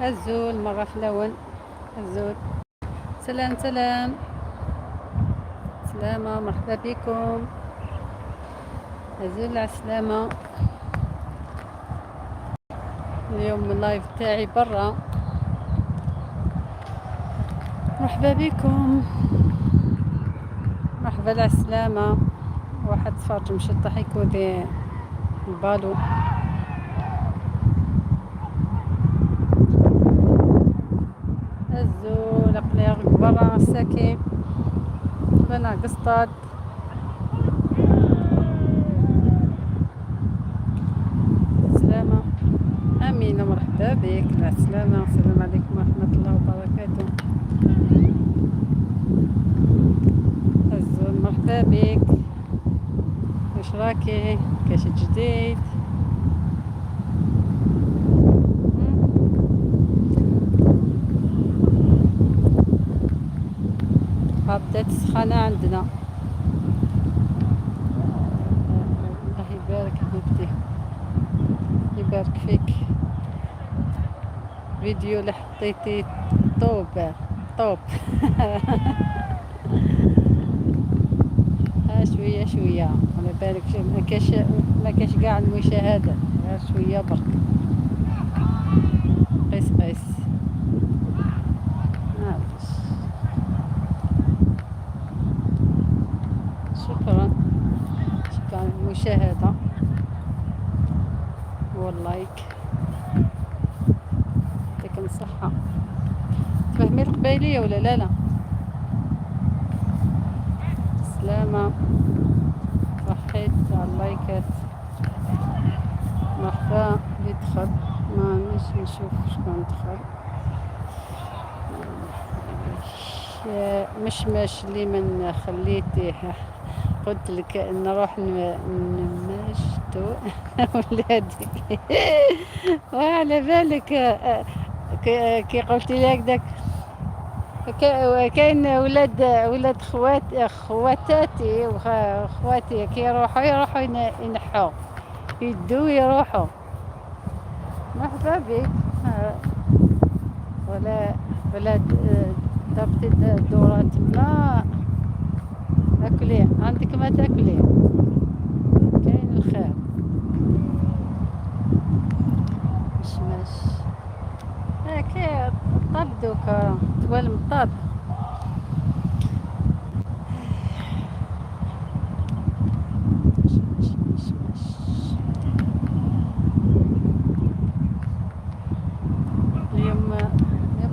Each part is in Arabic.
الزول مرة في لون الزول. سلام سلام سلامة، مرحبا بكم. الزول على السلامة. اليوم اللايف تاعي برا. مرحبا بكم، مرحبا على السلامة. واحد صفار مشطح يكون البالو. الزول اقليغ برا الساكن بنا قسطاد. سلامة أمينة، مرحبا بك. مع السلامة. السلام عليكم ورحمة الله وبركاته. الزول مرحبا بك، واش راكي؟ كاش جديد؟ بدات السخانة عندنا. الله يبارك حبيبتي، يبارك فيك. فيديو اللي حطيتي طوب طوب. شوية شوية، على بالك ما كاش قاع المشاهدة، غير شوية برك. قيس قيس. معليش. شكرا شكرا المشاهدة واللايك. يعطيكم الصحة. تفهمي القبايلية ولا لا؟ سلامة، صحيت على اللايكات. مرحبا يدخل. ما نشوف شكون دخل. مشمش اللي من خليتي قلت لك نروح نمشتو ولادي. وعلى بالك كي قلت لي هكذاك كاين ولاد خواتاتي وخواتي كي يروحوا ينحوا يدو يروحوا. مرحبا بك. ولا درتي دورات ما اكلي عندك، ما تاكلي كاين الخير. مش كي طاب دوكا توالم الطاب. اليوم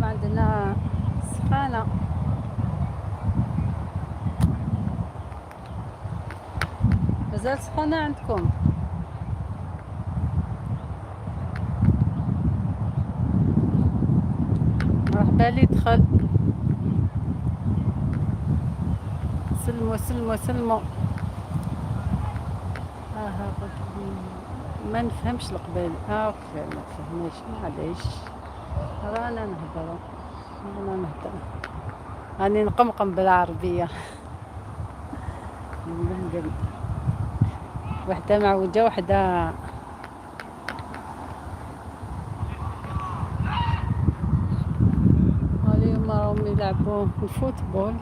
عندنا سخانة. مازال سخانة عندكم؟ مرحبا لي دخل. سلموا سلموا. ما نفهمش القبائل. اوكي ما فهمناش، معليش. رانا نهضر راني نقمقم بالعربية. وحدة معوجة وحدة اليوم راهم يلعبوا الفوتبول،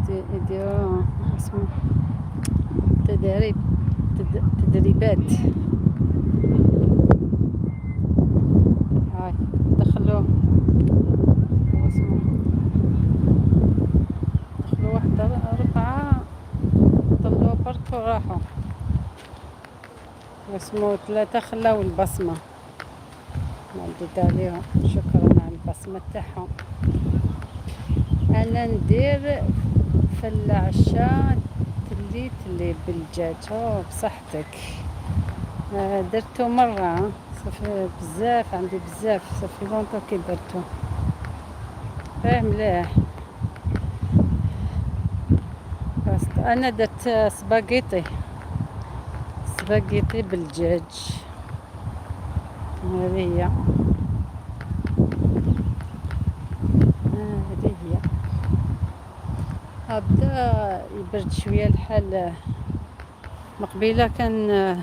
يديروا اسمه تدريبات. هاي دخلوا واحدة 4 طلعوا برك وراحوا. اسمه 3 خلاو البصمة. مردود عليهم، شكرا على البصمة تاعهم. انا ندير في العشاء تلي بالدجاج. بصحتك. درتو مرة صافي بزاف، عندي بزاف صافي لونطو كي درتو. مليح. انا درت سباغيتي بالدجاج. هذه هي بدا يبرد شويه الحال. مقبيله كان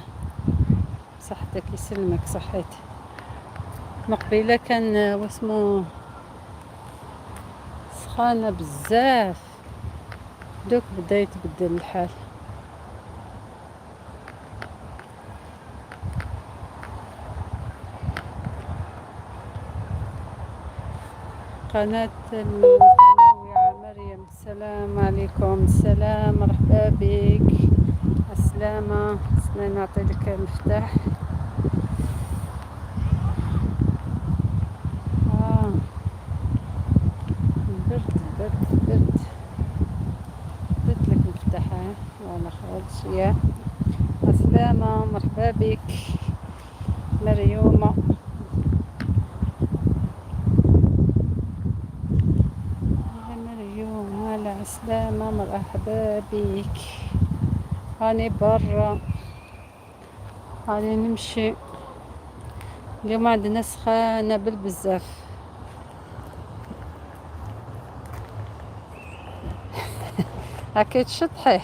صحتك يسلمك، صحيت مقبلة كان واسمو سخانة بزاف، دوك بدا يتبدل الحال. قناة المتنوعة مريم، السلام عليكم. السلام، مرحبا بك. السلامة، سني نعطي لك المفتاح. البرد البرد البرد. درت لك المفتاح، ولا خرج يا السلامة، مرحبا بك مريومة. يا مريوم، هلا عسلامة، مرحبا بك. راني برا، راني نمشي. اليوم عندنا سخانة بالبزاف. هاكي تشطحي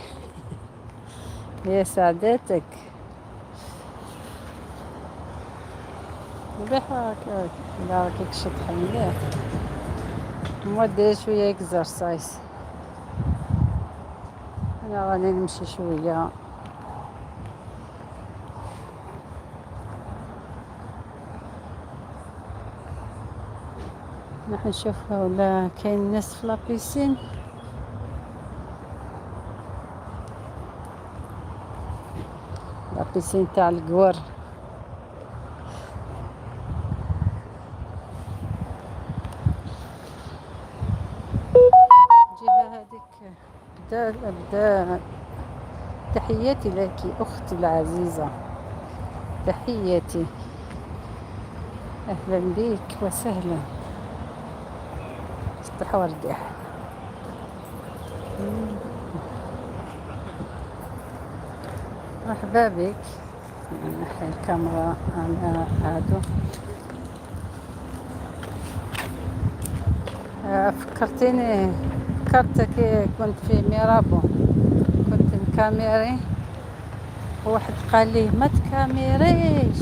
يا سعداتك. مليح هاكا، لا راكي تشطحي مليح. ديري شوية اكزرسايز. انا راني نمشي شوية. راح نشوف ولا كاين ناس في لابيسين. لابيسين تاع القور. الجهة هذيك بدا. تحياتي لك أختي العزيزة، تحياتي، أهلا بك وسهلا. صباح وردي. مرحبا بك. نحي الكاميرا على هادو. فكرتيني، فكرتك كنت في ميرابو، كنت مكاميري، وواحد قال لي ما تكاميريش.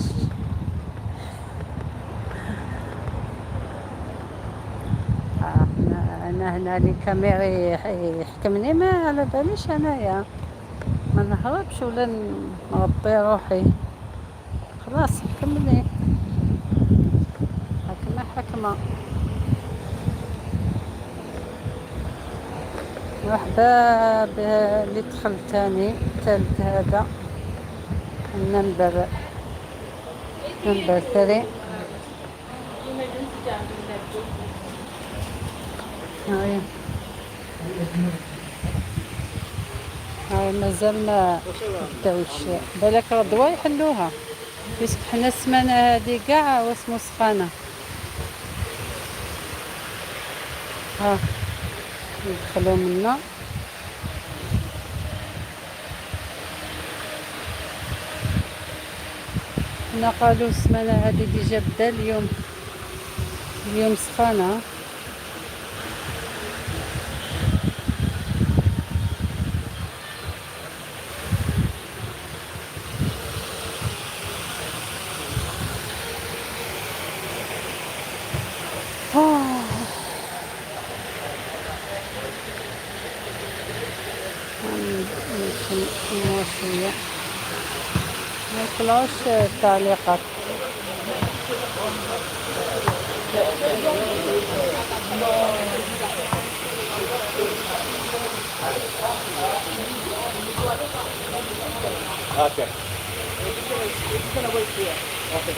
انا هنا لي كاميري يحكمني، ما على باليش انايا ما نهربش ولا نربي روحي. خلاص حكمني، حكمة حكمة. مرحبا باللي دخل تاني تالت هذا النمبر 3. هاي مازال ما بداوش، بالك غدوة يحلوها، بيسك حنا السمانة هادي قاع واسمو سخانة. ها يدخلوا منا. حنا قالوا السمانة هادي ديجا بدا اليوم سخانة. شوية ما يطلعوش تعليقات. Okay. It's gonna wait here. Okay.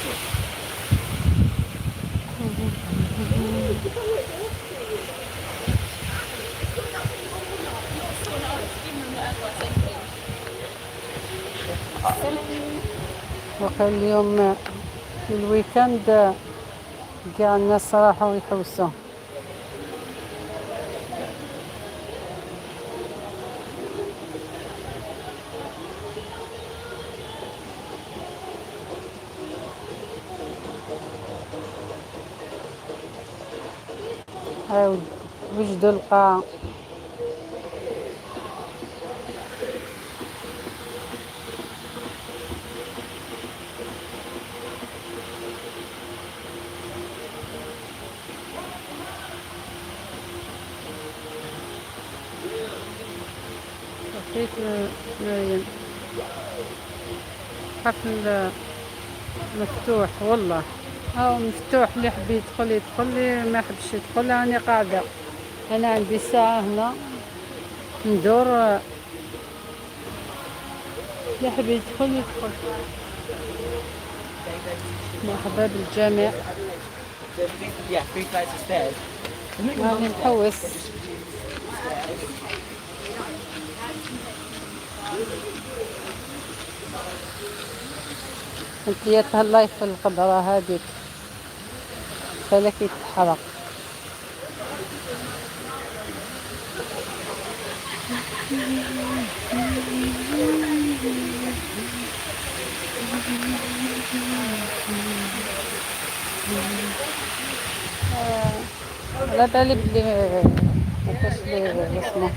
وقال اليوم الويكند كاع الناس راحوا يحوسوا. هاو وجدوا القاعة. بيت مريم حفل مفتوح والله. مفتوح، اللي يحب يدخل يدخل، اللي ما يحبش يدخل أنا قاعدة. أنا عندي ساعة هنا ندور، اللي يحب يدخل يدخل. مرحبا بالجميع. Yeah, 3 flights of stairs. راني نحوس. انتياتها اللايف في القدرة هذيك بالك يتحرق. على بالي بلي مكاش لي اسمه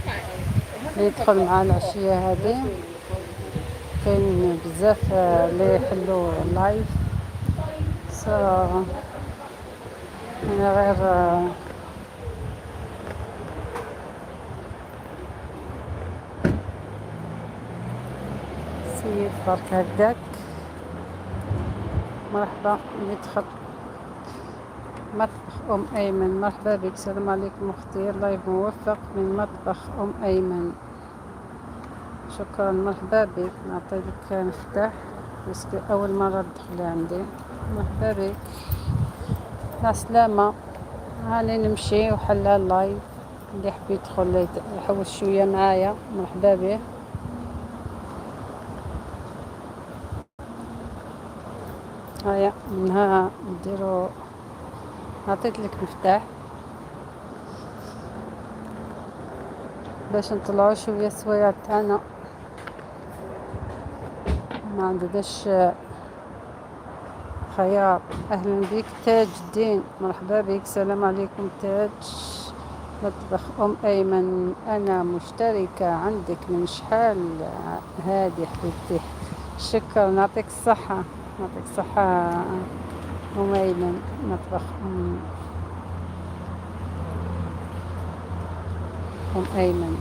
اللي يدخل مع العشية هادي. كاين بزاف اللي يحلو اللايف، انا غير سيد برك هكداك. مرحبا، ندخل مطبخ أيمن. مرحبا بك، السلام عليكم أختي، لايف موفق من مطبخ أيمن. شكرا، مرحبا بك. نعطيك مفتاح باسكو أول مرة تدخلي عندي. مرحبا بك، مع السلامة. هاني نمشي وحلا اللايف، اللي يحب يدخل يحوس شوية معايا مرحبا به. هيا منها نديرو، عطيت لك مفتاح باش نطلعو شوية السوايع تاعنا. ما عندناش خيار. اهلا بك تاج الدين، مرحبا بك، السلام عليكم تاج. مطبخ ايمن، انا مشتركة عندك من شحال هادي حبيبتي. شكرا، يعطيك الصحة، يعطيك الصحة ايمن. مطبخ ايمن.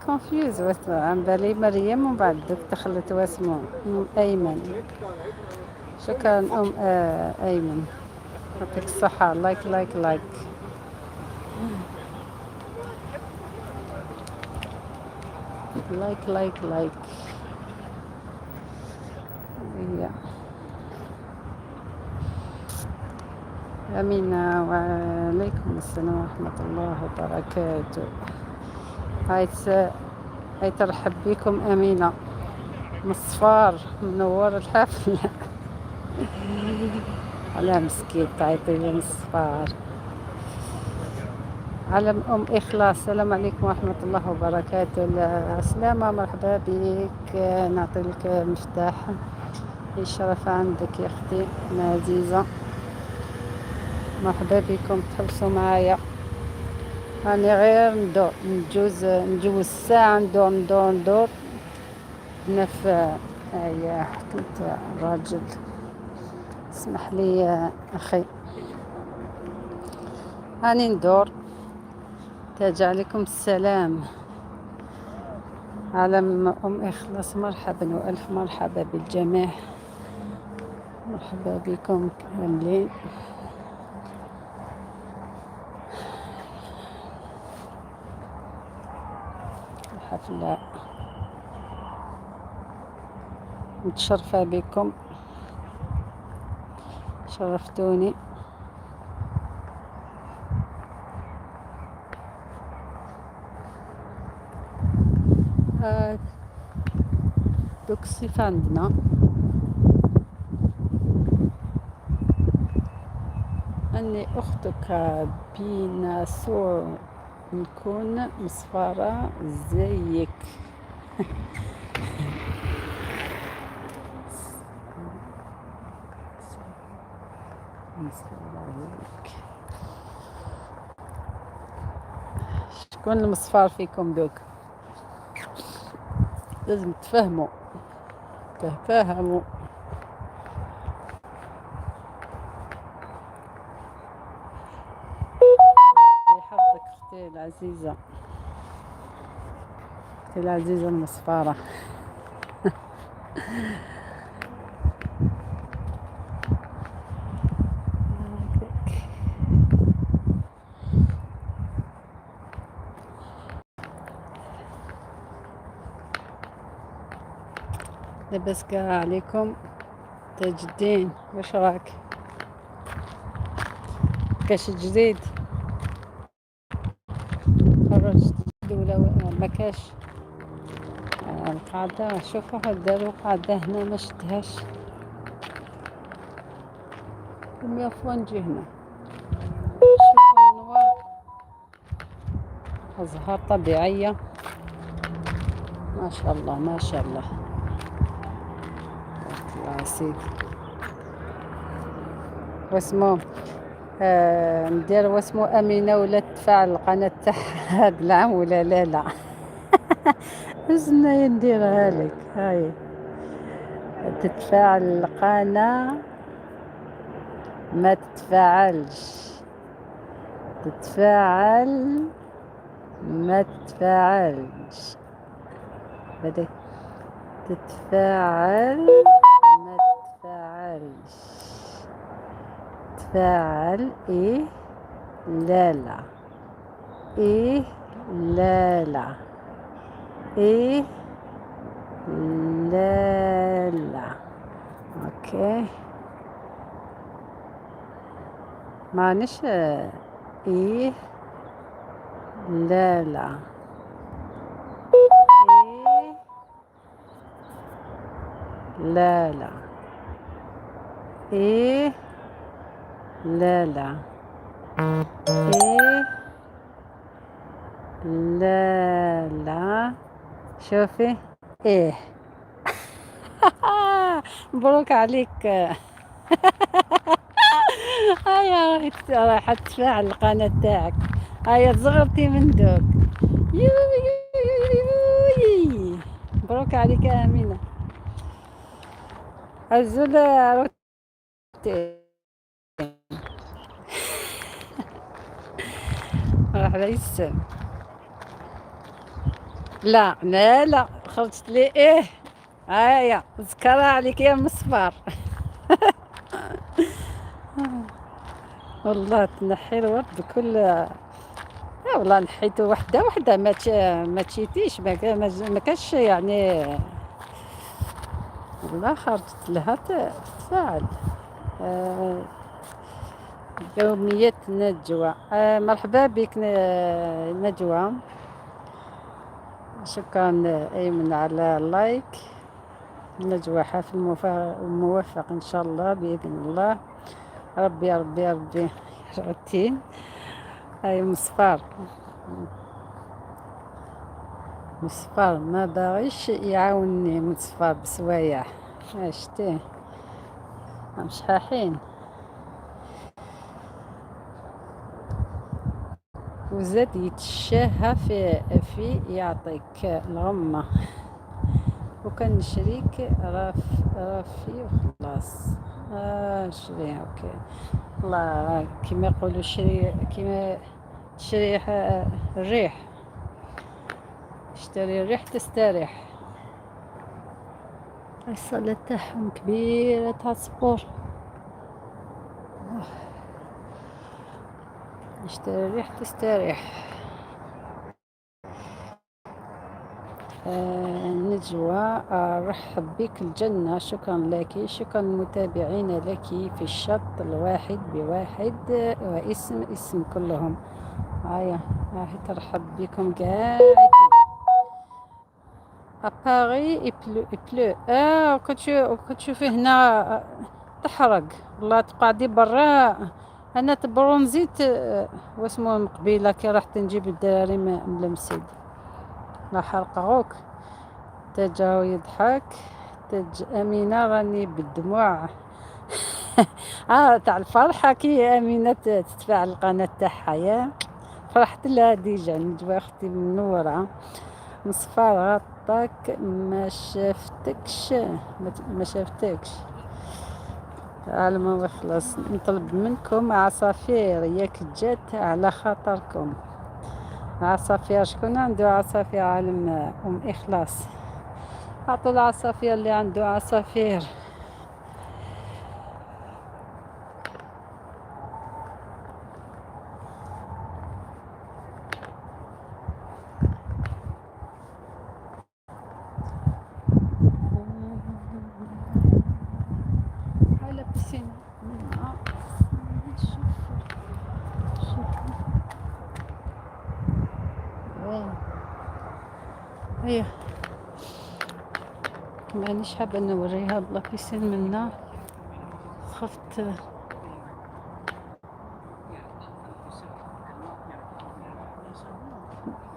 كونفيوز عن بالي مريم ومن بعد دخلت واسمه ايمن. شكرا ايمن، يعطيك الصحة. لايك لايك لايك. لايك لايك لايك. أمينة، وعليكم السلام ورحمة الله وبركاته. هاي ترحب بكم أمينة مصفار منور الحفلة. على مسكين تعيطي لي مصفار. علم إخلاص، السلام عليكم ورحمة الله وبركاته. السلامة، مرحبا بك. نعطي لك مفتاح. الشرف عندك يا أختي العزيزة، مرحبا بكم. تحبسوا معايا، راني غير نجوز ساعة ندور نف. هيا حكمت الراجل، اسمح لي يا أخي، راني ندور. تاج عليكم السلام. علم إخلاص، مرحبا وألف مرحبا بالجميع، مرحبا بكم كاملين. الحفلة متشرفة بكم، شرفتوني. دوك الصفة عندنا أني أختك بينا سور نكون مصفرة زيك. شكون المصفار فيكم دوك؟ لازم تفهموا. العزيزة، أختي العزيزة المصفارة. لاباس كاع عليكم تاج الدين؟ واش راك؟ كاش جديد؟ خرج جديد ولا ما كاش؟ القاعدة شوفوا داروا قاعدة هنا ما شفتهاش، المية فوا نجي هنا. شوفوا النوار، أزهار طبيعية ما شاء الله ما شاء الله. الله يا سيدي. واسمو ندير واسمو أمينة ولا تفاعل القناة تاعها هاد العام ولا لا؟ شنو نديرها لك؟ هاي تتفاعل القناة ما تتفاعلش، تتفاعل ما تتفاعلش، بدك تتفاعل ما تتفاعلش، تفاعل إيه لا إيه لا إيه لا. أوكي معنيش إيه لا إيه لا إيه لا إيه لا. شوفي إيه. مبروك عليك. هيا راح تفاعل القناة تاعك، هيا صغرتي من دوك. مبروك عليك يا أمينة. الزولة روتي راح ليس. لا خرجت لي إيه. هيا ذكرها عليك يا مصفار. والله تنحي الورد بكل والله نحيته وحده ما تشيتيش ما كاش يعني. والله خرجت لها تتفاعل. يوميات نجوى. مرحبا بك نجوى، شكرا أيمن على اللايك. نجوى حافل موفق إن شاء الله بإذن الله. ربي ربي ربي رعتين. هاي مصفار ما باغيش يعاونني، مصفار بسوايع شتيه مش حاحين. وزاد يتشاهى في يعطيك الغمة، وكان شريك رافي وخلاص. شري اوكي. الله كما يقولوا شري، كما تشري الريح، اشتري الريح تستريح. الصالة تاعهم كبيرة تاع سبور. اشتري الريح تستريح. نجوى رحب بك الجنة، شكرا لك، شكرا متابعين لك في الشط الواحد بواحد واسم كلهم. هاي ترحب بكم كاع. أباري يبلو. كنت تشوفي هنا تحرق، والله تقعدي برا. انا تبرونزيت واسمو من قبيله كي رحت نجيب الدراري من المسجد، لا حرقوك. تاجاو يضحك، تاج أمينة راني بالدموع. تاع الفرحة كي أمينة تتفاعل القناة تاعها، يا فرحت لها ديجا. نجوى أختي منورة. مصفار غطاك ما شافتكش على ما يخلص. نطلب منكم عصافير ياك جات على خاطركم، عصافير، شكون عنده عصافير عالم أم إخلاص؟ أعطوا العصافير اللي عنده عصافير. هاي البسين. هي مانيش حابة نوريها بلابيسين منا، خفت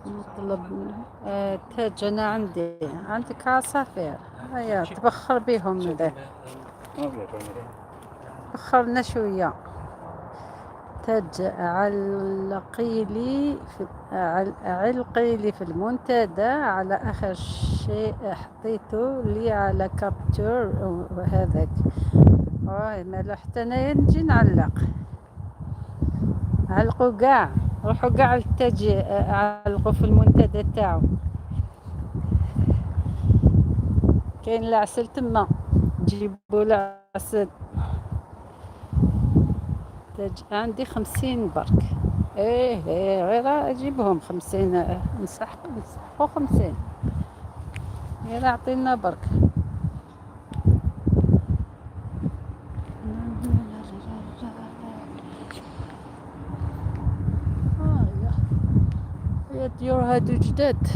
نطلب منها. تاج أنا عندك عصافير، هيا تبخر بيهم ذا، بخرنا شوية. تاج علقي لي في المنتدى على آخر شيء حطيته لي على كابتور وهذاك. مالا حتى أنا نجي نعلق. علقوا قاع، روحوا قاع التاج علقوا في المنتدى تاعو. كاين العسل تما، جيبوا العسل. تاج عندي 50 برك. ايه غير اجيبهم 50، نسحقوا 50، غير اعطينا برك. يا ديور هادو جداد.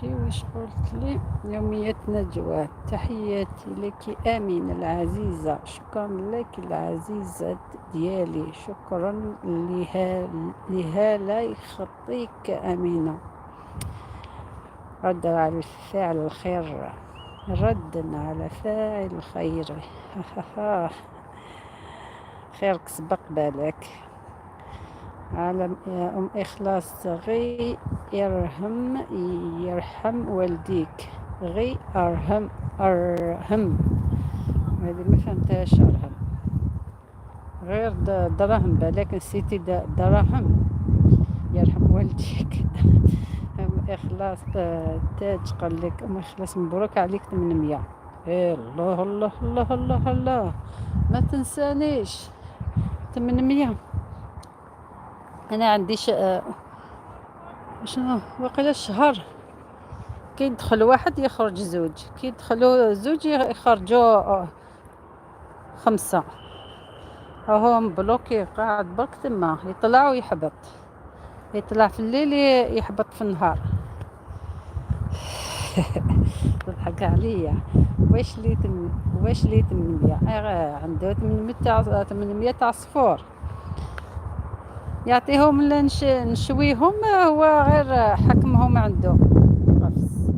واش قلت لي؟ يومية نجوى. تحياتي لك آمين العزيزة، شكرا لك العزيزة ديالي، شكرا لها يخطيك أمينة. رد على فاعل الخير، ردا على فاعل الخير. خيرك سبق بالك. عالم يا أم إخلاص، غي يرحم والديك، غي أرهم هذه ما فهمتهاش. أرهم غير دراهم، بالك نسيتي دراهم. يرحم والديك. أم إخلاص تاج قال لك أم إخلاص مبروك عليك 800. الله الله الله الله الله، ما تنسانيش 800. أنا عندي شنو وقيلا الشهر كي يدخل واحد يخرج زوج، كي يدخلوا زوج يخرجوا 5. هو مبلوكي قاعد برك تما، يطلع ويحبط، يطلع في الليل يحبط في النهار. تضحك عليا. واش لي 800؟ عنده 800 عصفور يعطيهم نشويهم، هو غير حكمهم عنده قفص.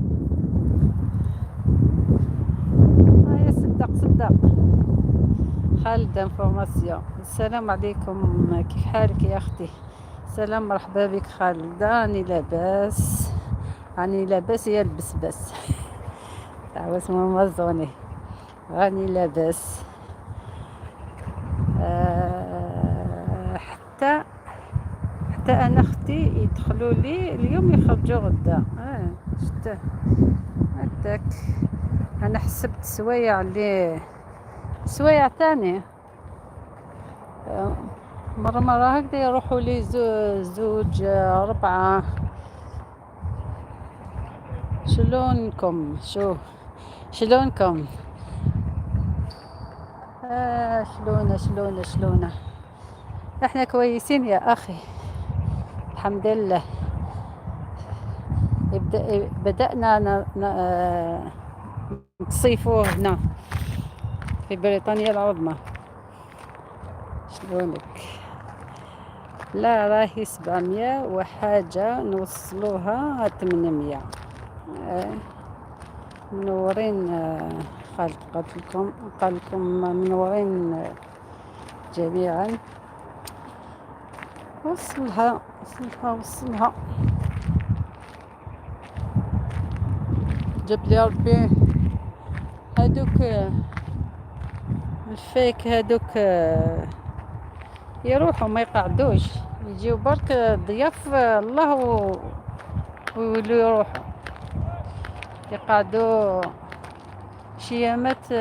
يا صدق خالد انفورماسيون. السلام عليكم، كيف حالك يا اختي؟ سلام، مرحبا بك خالد. راني لاباس يلبس بس. تعوى اسمه مزوني، راني لاباس. حتى انا اختي يدخلوا لي اليوم يخرجوا غدا. شتا هكاك. انا حسبت سوايع تاني. مرة هكذا يروحوا لي زوج 4. شلونكم؟ شلونكم؟ شلونه احنا كويسين يا اخي، الحمد لله. بدأنا نصيفوه هنا في بريطانيا العظمى. شلونك؟ لا راهي 700 وحاجة، نوصلوها 800. منورين. قال لكم منورين جميعا. وصلها جاب لي ربي هادوك الفيك هادوك يروحوا ما يقعدوش، يجيو برك ضياف الله ويولوا يروحوا يقعدوا شيامات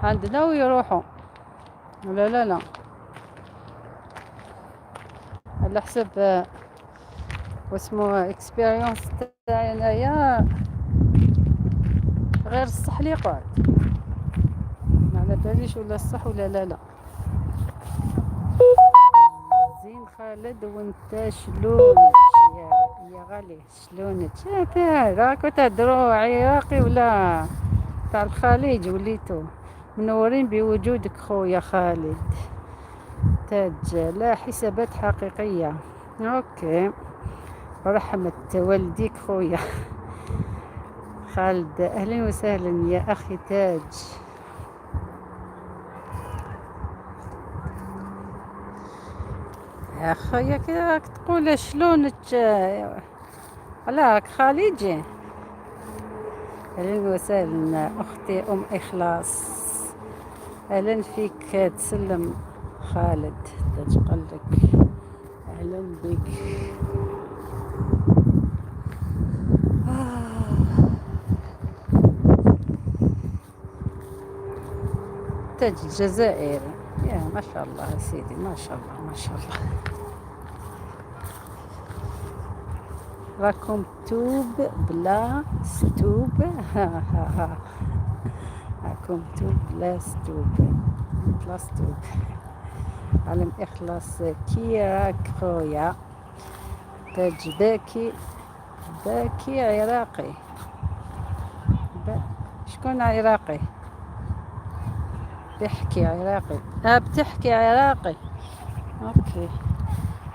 عندنا ويروحوا. لا لا لا، على حسب واسمو اكسبيريونس تاعي انايا غير الصح لي يقعد، ما على باليش ولا الصح ولا لا لا. زين خالد، وانت شلونك يا غالي؟ شلونك راكو تهدروا عراقي ولا تاع الخليج؟ وليتو منورين بوجودك خويا خالد تاج. لا، حسابات حقيقية. اوكي، رحمة والديك خويا خالد. اهلا وسهلا يا اخي تاج. يا خويا كي راك تقول شلونك راك خليجي. اهلا وسهلا اختي ام اخلاص، اهلا فيك. تسلم خالد تاج قلبك، اهلا بك. تاج الجزائر، يا ما شاء الله يا سيدي، ما شاء الله ما شاء الله. راكم توب بلا ستوب. ها ها ها، راكم توب بلا ستوب، بلا ستوب. علم اخلاص. كي راك خويا تاج؟ باكي باكي عراقي. شكون عراقي؟ بيحكي عراقي؟ بتحكي عراقي؟ اوكي،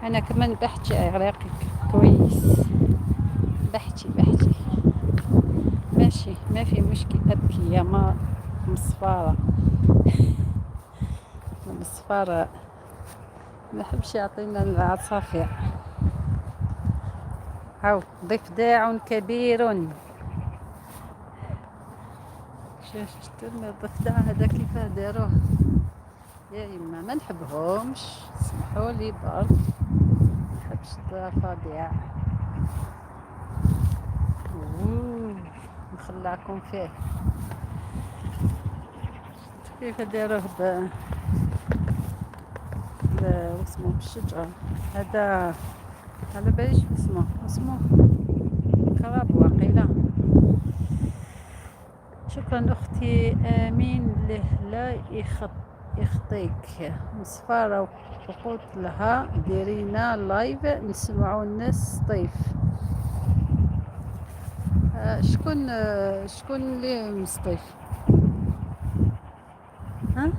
انا كمان بحكي عراقي كويس. بحكي ماشي، ما في مشكلة. ابكي يا ما مصفارة. المصفارة ما نحبش يعطينا العصافير. هاو ضفدع كبير. شفتوا الضفدع هذا كيف داروه؟ يا إما ما نحبهمش، اسمحوا لي برك، ما نحبش الضفادع. نخلعكم فيه. كيف داروه واسمه بالشجرة هذا؟ على باليش اسمه كراب واقيلا. شكرا اختي امين. له لا يخطيك مصفارة وقلت لها ديرينا لايف نسمعوا الناس طيف. شكون اللي مصطيف؟ ها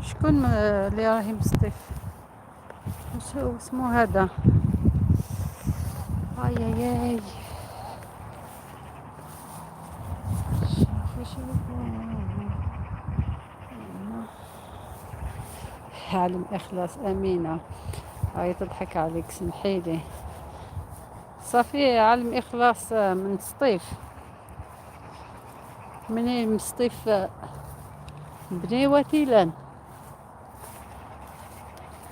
شكون اللي راهي مصطيف؟ شو اسمه هذا؟ اي اي اي، عالم اخلاص امينه هاي تضحك عليك، سمحيلي. صافي عالم اخلاص من سطيف. منين من سطيف؟ بني وتيلان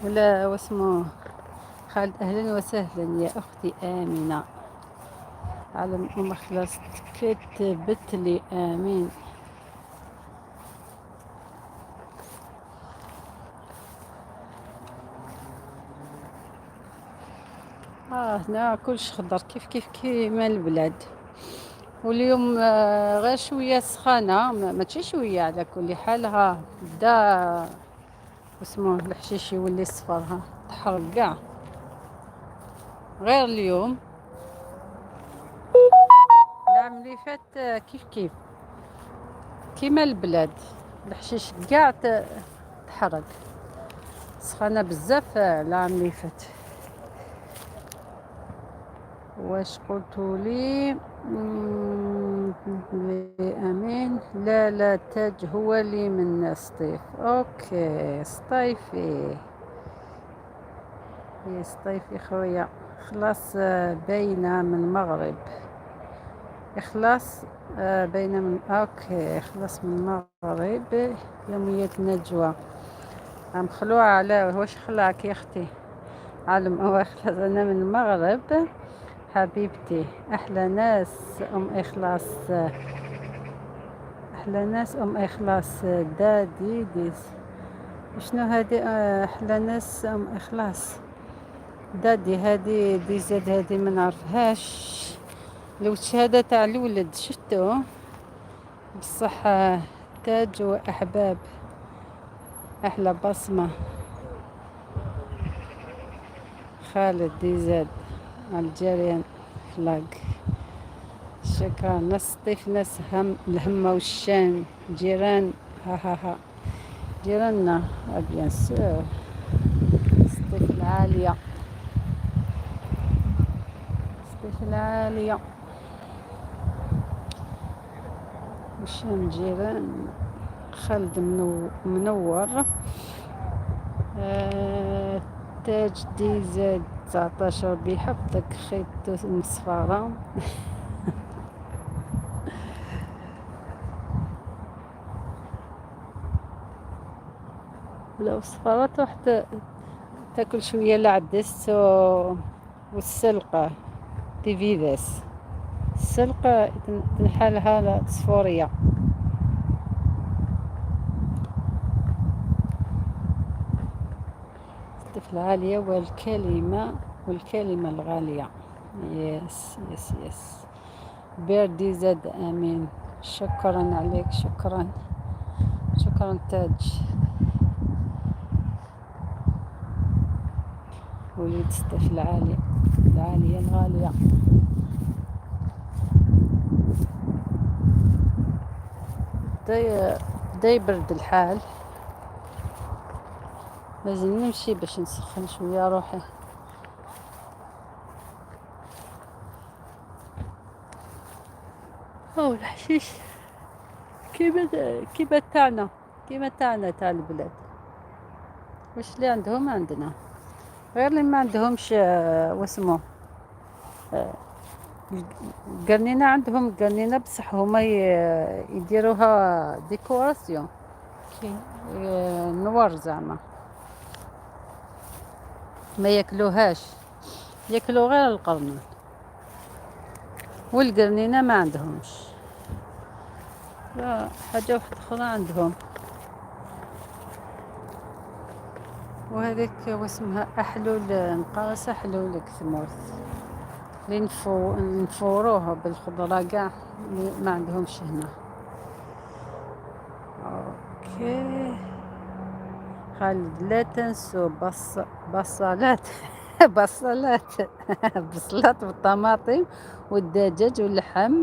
ولا واسمه خالد؟ اهلا وسهلا يا اختي امينه. عالم ام اخلاص كتبت لي امين. هنا كلش خضر كيف كيما البلاد. واليوم غير شويه سخانه، ماشي شويه على كل حال. ها بدا واسمه الحشيش يولي صفر، ها تحرق كاع. غير اليوم العام اللي فات كيف كيما البلاد، الحشيش كاع تحرق. سخانه بزاف العام اللي فات. واش قلتوا لي؟ امين. لا تاج هو اللي من سطيف. اوكي سطيفي يا سطيفي خويا. خلاص باينه من المغرب. إخلاص بين من أوكي إخلاص من المغرب. يومية نجوى. عم خلوعة على وش خلعك يا أختي؟ علم هو إخلاص أنا من المغرب حبيبتي. أحلى ناس أم إخلاص. أحلى ناس أم إخلاص دادي ديس. شنو هادي أحلى ناس أم إخلاص دادي هادي دي زاد هادي ما نعرفهاش. لو الشهادة تاع الولد شفتو بصح تاج وأحباب. أحلى بصمة خالد دي زاد الجيريان فلاج. شكرا. ناس طيف ناس الهمة والشام جيران. ها جيراننا بيان سور. السطيف العالية. السطيف العالية والشام جيران. خالد منور. تاج دي زاد 19 بيحفظك خيط مصفارة. لو صفارات واحدة تاكل شوية العدس والسلقة دي فيداس. السلقة تنحالها صفورية. الطفل العالية والكلمة الغالية. يس يس يس. بيردي زاد امين. شكرا عليك. شكرا تاج. وليد الطفل العالية الغالية. بدا يبرد الحال. لازم نمشي باش نسخن شوية روحي. هو الحشيش كيما تاعنا تاع البلاد. واش اللي عندهم عندنا غير اللي ما عندهمش واسمو قرنينة. عندهم قرنينة بصح هما يديروها ديكوراسيون نوار زعما ما ياكلوهاش. ياكلوا غير القرنون والقرنينة ما عندهمش. لا حاجة واحدة أخرى عندهم. وهذيك واسمها أحلول نقاص أحلول كثموث اللي نفوروها بالخضرة قاع ما عندهمش هنا. اوكي خالد لا تنسوا بصلات بصلات والطماطم والدجاج واللحم.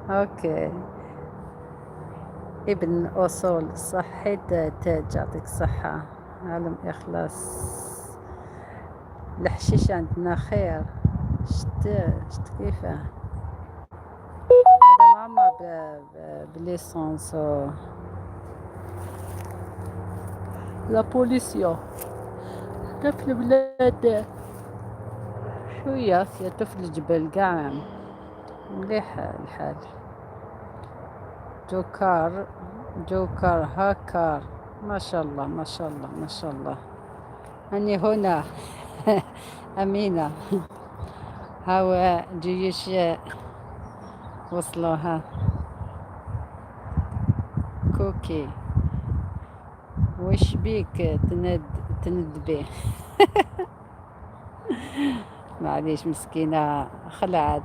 اوكي ابن اصول صحي تاج يعطيك الصحة. عالم اخلاص. الحشيش عندنا خير. شت كيفاه هذا معمر بليسونس لا بوليسيون. طفل البلاد شوية طفل الجبل قاع مليح الحال. جوكر هاكر. ما شاء الله. أني هنا أمينة. هوا جيش وصلوها. كوكي وش بيك تند بيه. معليش مسكينة خلعت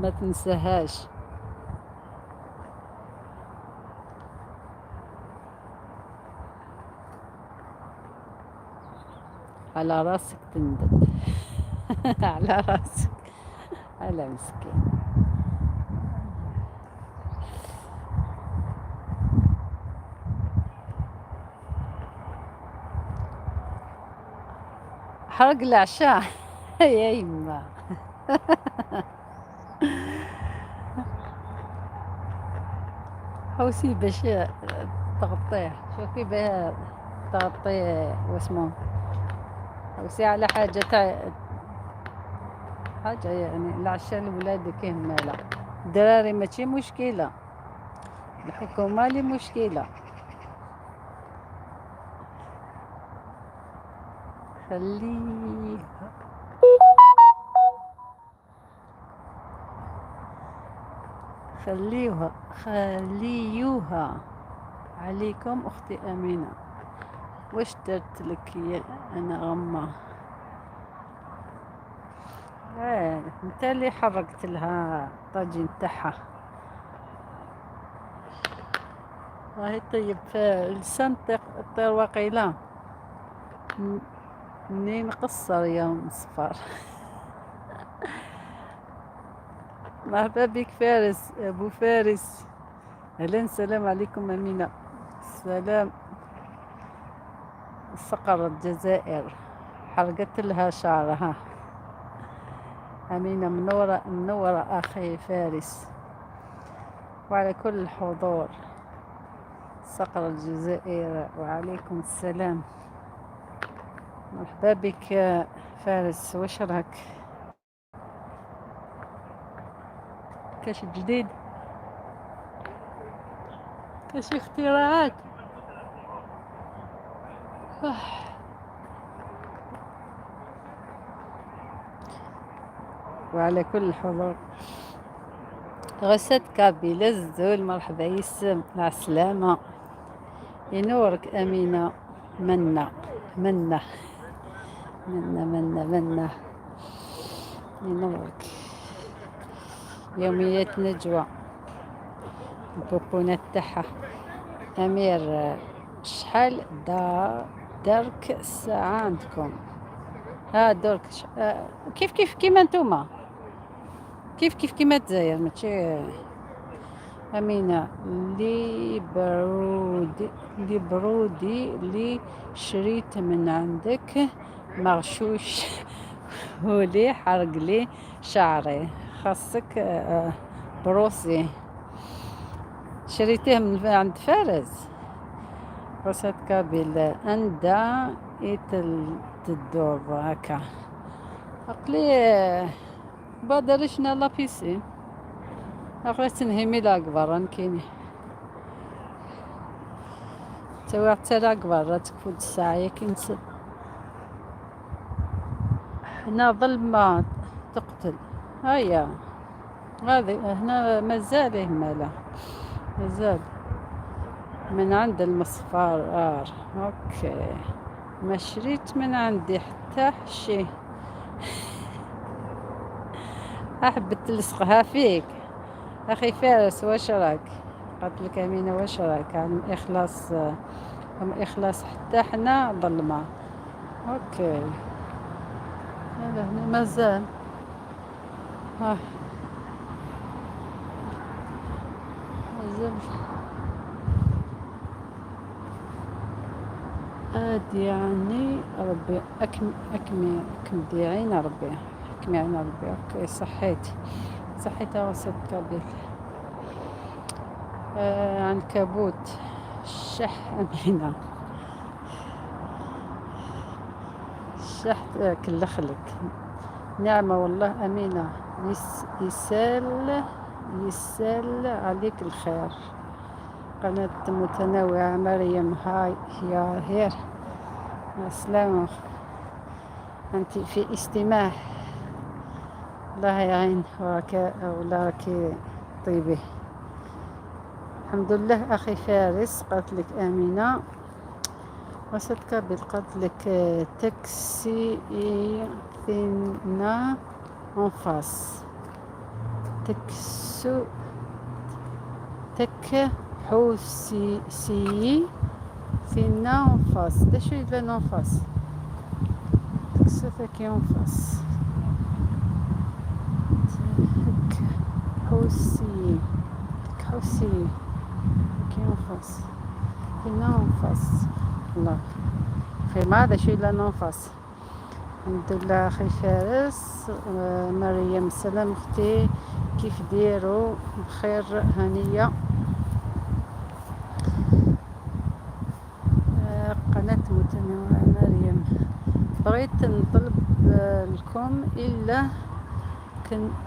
ما تنساهاش. على راسك تندب. على راسك. على مسكين. حرق العشاء. يا يما. حوسي باش تغطيه. شوفي بها تغطيه واسمه حوسي على حاجة حاجة يعني العشاء لولادك كاين مالا. الدراري ماشي مشكلة، الحكومة اللي مشكلة. خليه خليوها عليكم أختي أمينة. واش درت لك يا أنا غمة؟ انت اللي حرقت لها الطاجين تاعها. راهي طيب لسان طير وقيلة. منين قصر يا مصفر. مرحبا بك فارس أبو فارس. أهلا السلام عليكم أمينة. السلام. صقر الجزائر حرقت لها شعرها. أمينة منورة منورة أخي فارس وعلى كل الحضور. صقر الجزائر وعليكم السلام. مرحبا بك يا فارس. واش راك؟ كاش جديد؟ كاش اختراعات؟ وعلى كل الحضور. غسد كابيل الزول. مرحبا يسم مع السلامة. ينورك أمينة. منا منا منا منا منا ينورك. يوميات نجوى البوبونات تاعها. أمير شحال درك الساعة عندكم؟ درك كيف كيما نتوما. كيف كيما الجزائر ماشي. أمينة لي برودي اللي شريت من عندك مغشوش ولي حرق لي شعري. خاصك بروسي. شريتيه من عند فارس. فرصة كابيل أندا تدور هكا. عقلي بادرشنا لابيسين. عقلي تنهمي الأكبر أنكيني. توا حتى الأكبر تكفل الساعة يكنسل. هنا ظلمة تقتل. هيا هذه هنا مازال مالا. مازال من عند المصفار اوكي. ما شريت من عندي حتى شي. احب تلصقها فيك اخي فارس. واش راك؟ قالت لك امينه واش راك؟ عن اخلاص حتى حنا ظلمه. اوكي هذا هنا مازال. مازال يعني ربي أكمي عين ربي. أكمي عين ربي. أوكي صحيت وسط كابيل. عنكبوت الشح أمينة. الشح كلخلك. نعمة والله أمينة. يسال عليك الخير. قناة متنوعة مريم. هاي يا هير. السلام. أنت في استماع. الله يعين وراك طيبة. الحمد لله أخي فارس. قالت لك آمنة وصدق قالت لك تاكسي فينا أنفاس. حوسي فينا أنفاس. دا شو يبان أنفاس؟ تكسفك أنفاس. حوسي كي أنفاس فينا أنفاس. الله في ماذا شو إلا ننفاس. الحمد لله أخي فارس. مريم سلام أختي كيف ديروا؟ بخير هنية. قناة متنوعة مريم. بغيت نطلب لكم إلا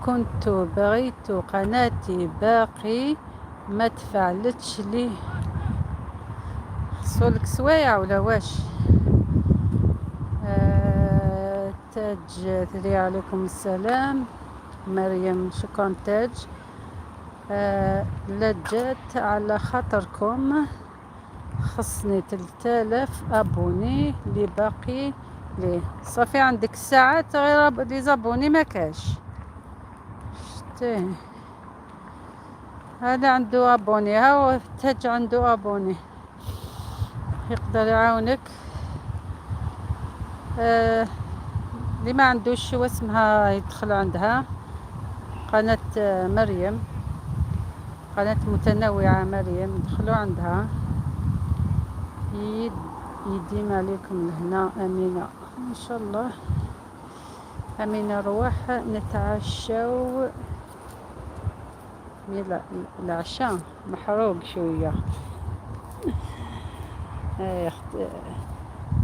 كنت بغيت قناتي باقي ما تفعلتش لي. حصولك سوايع ولا واش؟ تاج تدري عليكم السلام. مريم شكرا تاج. لجت على خاطركم، خصني 3000 ابوني اللي باقي ليه. صافي عندك الساعات غير لي زابوني ما كاش. شتيه هذا عنده ابوني، هاو تاج عنده ابوني يقدر يعاونك. اللي ما عندوش شو اسمها يدخل عندها قناة مريم، قناة متنوعة مريم، دخلوا عندها. يديم عليكم لهنا. أمينة إن شاء الله. أمينة روح نتعشاو. العشاء محروق شوية. يا أختي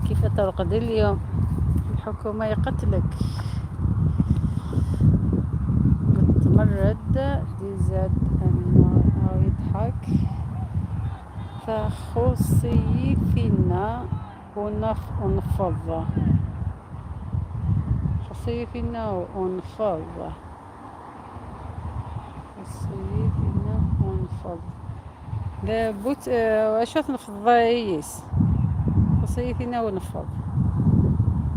كيف ترقدي اليوم؟ الحكومة يقتلك. متمرد دي زاد. أمينة يضحك. فخصي فينا ونفض. خصي فينا ونفض. خصي فينا ونفض. لا بوت واش تنفض يس. خصي فينا ونفض.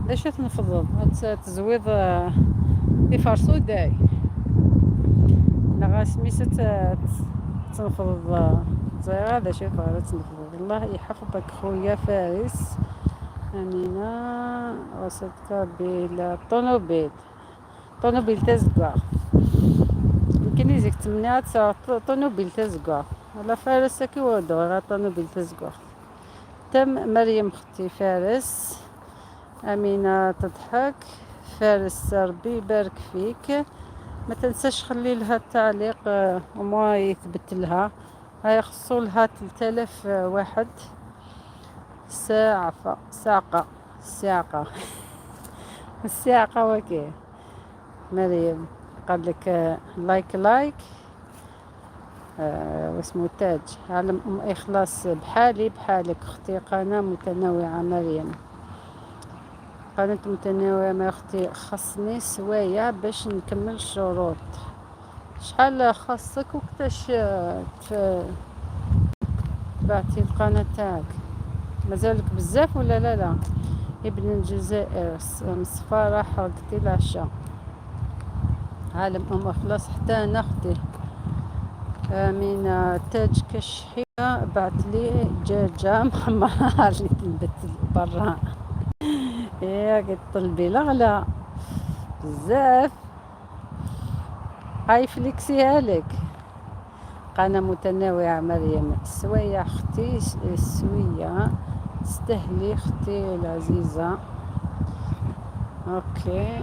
لاش تنفض تزويض في فرصو داي لا سميتو تنفض زي هذا. شوف هذا تنفض. الله يحفظك خويا فارس. أمينة وصدق بلا طونوبيل تزقع. يمكن يزيك تمنيات طونوبيل تزقع على فارس كي ودور طونوبيل تزقع. تم مريم اختي فارس. أمينة تضحك. فارس ربي يبارك فيك. ما تنساش خلي لها التعليق وما يثبت لها. هاي خصو لها 3000 واحد. ساقة وكي مريم قال لك لايك واسمه تاج. عالم إخلاص بحالك اختي. قناة متنوعة مريم، قناة متنوعة ما اختي. خصني سوايع باش نكمل الشروط. شحال خاصك وقتاش تبعتي القناة تاعك؟ مازالك بزاف ولا لا؟ ابن الجزائر مصفارة حرقتي العشاء. عالم إخلاص حتى أنا اختي. من تاج كشحية بعت لي دجاجة محمرة اللي تنبت برا. يا كطلبي الأغلى بزاف. هاي فليكسيها لك. قناة متنوعة مريم. سوية اختي سوية تستهلي اختي العزيزة. اوكي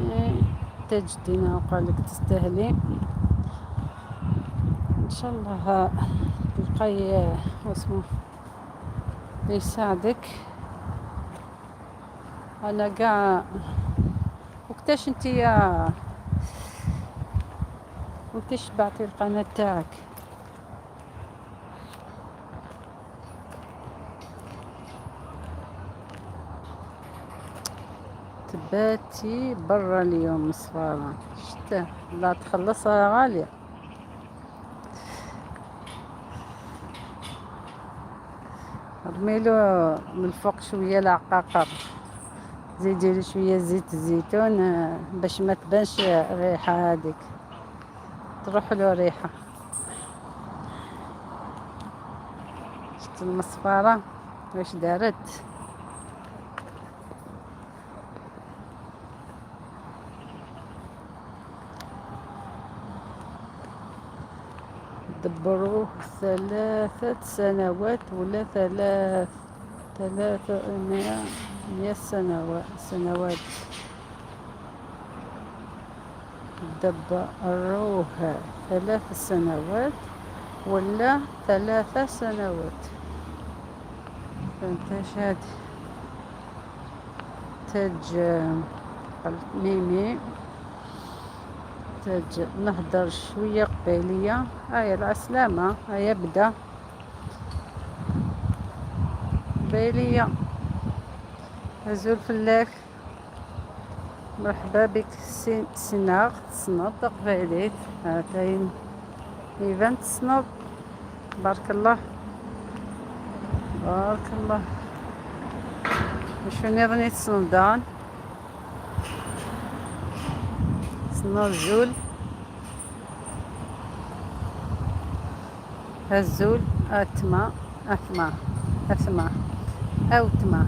تجدينا وقالك تستهلي ان شاء الله. تلقاي واسمه يساعدك. انا قاع وقتاش انتي وقتاش بعتي القناة تاعك؟ تباتي برا اليوم مصفارة. شتا لا تخلصها غالية. رميلو من الفوق شوية العقاقر. زيديلو شوية زيت الزيتون باش ما تبانش الريحة هذيك. تروح له ريحة. شفت المصفارة واش دارت؟ دبروه 3 سنوات ولا 300 سنوات. دبروه 3 سنوات ولا 3 سنوات. فانتاش هادي تاج ميمي نحتاج نهدر شوية قبيلية. هيا العسلامة، هيا بدا قبيلية. هزول فلاك، مرحبا بك سيناغ تصنط قبيليت. هاتين إيفان تصنط. بارك الله بارك الله. وشو نظني تصنضان تصنط زول هزول أثما أو تما.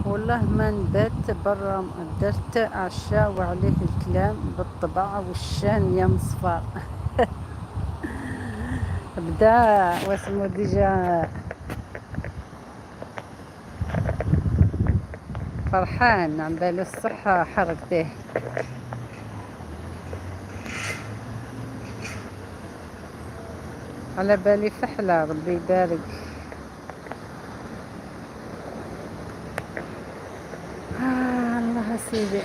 والله ما نبات برا درت عشاء وعليه الكلام بالطبع والشان يا مصفى. بدا واسمو ديجا فرحان عم بالو الصحة حركته. على بالي فحلة ربي يبارك. الله سيدي.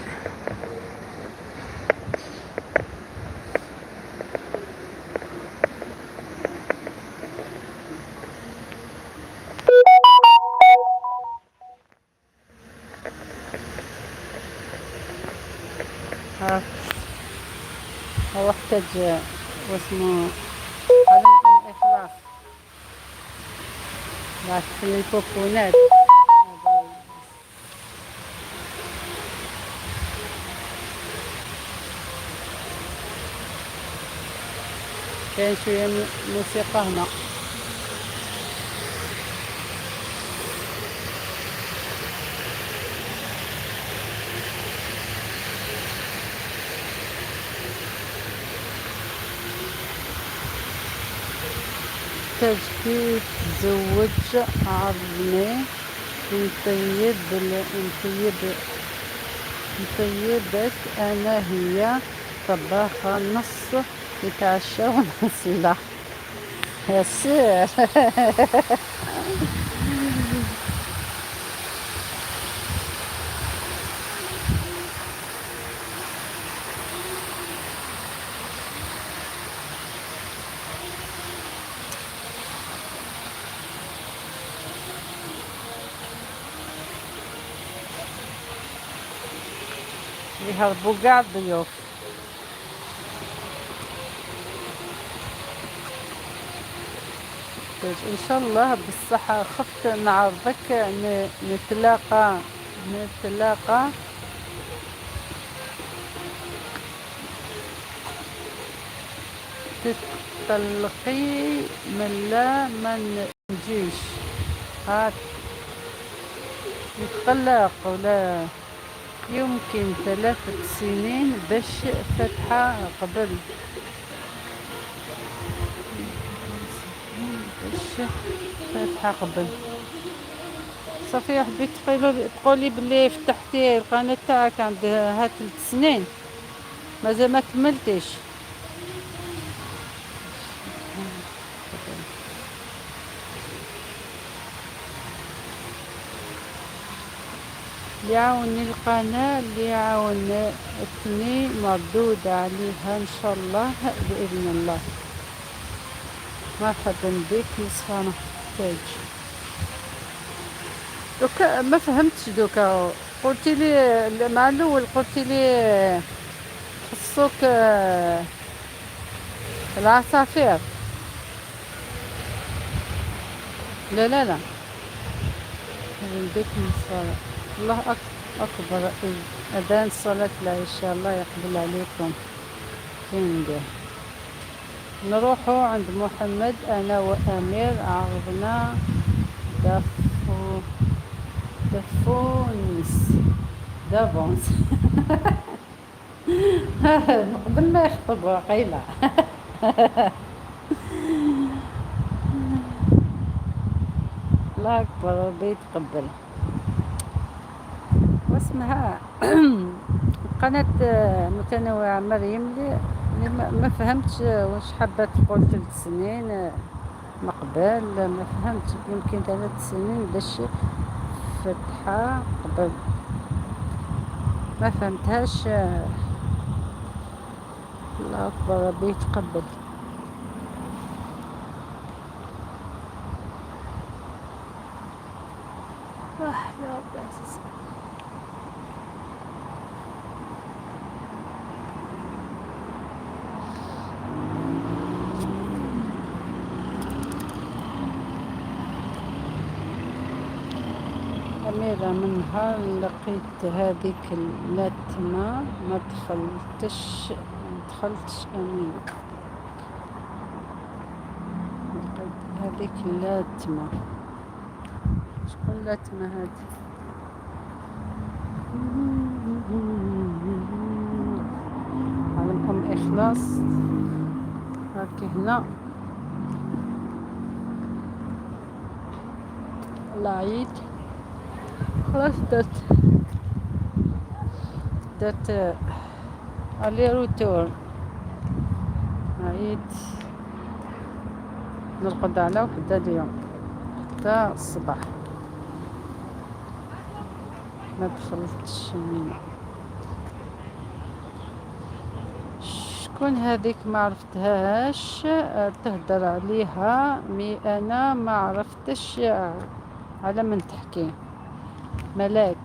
هو احتاج واسمه علم الإخلاص بعد في البوكونات. كاين شوية موسيقى هنا. كي تزوج عرضني نطيبك أنا هي طباخة نص يتعشى ونص لا. يا سير. يهربوا قاع الضيوف. إن شاء الله بالصحة. خفت نعرضك نتلاقى تطلقي من لا ما نجيش. هات نتطلق ولا يمكن 3 سنين باش فتحة قبل. صافي حبيت تقولي بلي فتحتي القناة تاعك عند هاد 3 سنين مازال ما كملتيش. اللي يعاوني القناة اللي يعاونتني مردود عليها ان شاء الله بإذن الله. مرحبا بك نصفى نحتاج. دوكا ما فهمتش. دوكا قلتي لي مع الاول قلتي لي خصوك العصافير. لا بك نصفى. الله أكبر. أذان صلاة العشاء. الله يقبل عليكم. كينجا نروحوا عند محمد أنا وأمير. عرضنا دافونس قبل ما يخطبوا عقيلة. الله أكبر. ربي يتقبل. واسمها قناة متنوعة مريم. اللي ما فهمتش واش حابة تقول 3 سنين مقبل. ما فهمت. يمكن 3 سنين باش فتحة قبل. ما فهمتهاش. الله أكبر، ربي يتقبل. يا رب العزيز. أميرة، من نهار لقيت هذيك اللتمة ما دخلتش أمينة. لقيت هذيك اللتمة. شكون اللتمة هذي؟ علمكم إخلاص راكي هنا. العيد خلاص درت علي روتور. عيد نرقد على وحدة اليوم حتى الصباح، ما دخلتش أمينة. شكون هذيك؟ ما عرفتهاش، تهدر عليها أنا ما عرفتش على من تحكي. ملاك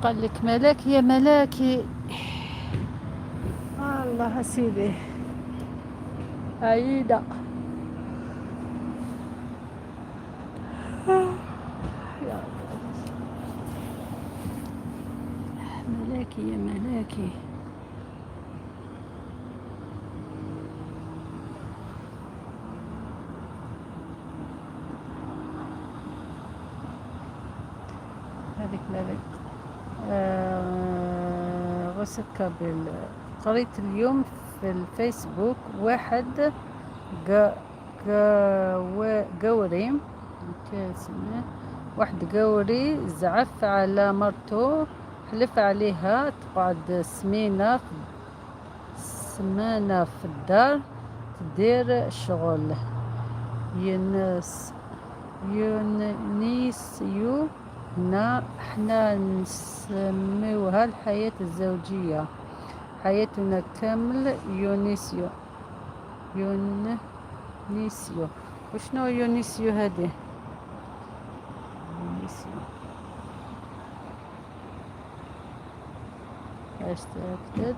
قال لك ملاك، يا ملاكي. الله سيدي عيدة. يا ملاكي يا ملاكي. هذيك ملاك. غسل كابل. قريت اليوم في الفيسبوك واحد قوري، واحد قوري زعف على مرته، حلف عليها تقعد سمانة في الدار تدير شغل. يونيسيو. هنا احنا نسميوها الحياة الزوجية، حياتنا كامل. يونيسيو. وشنو يونيسيو هذه؟ يونيسيو اش تأكدت.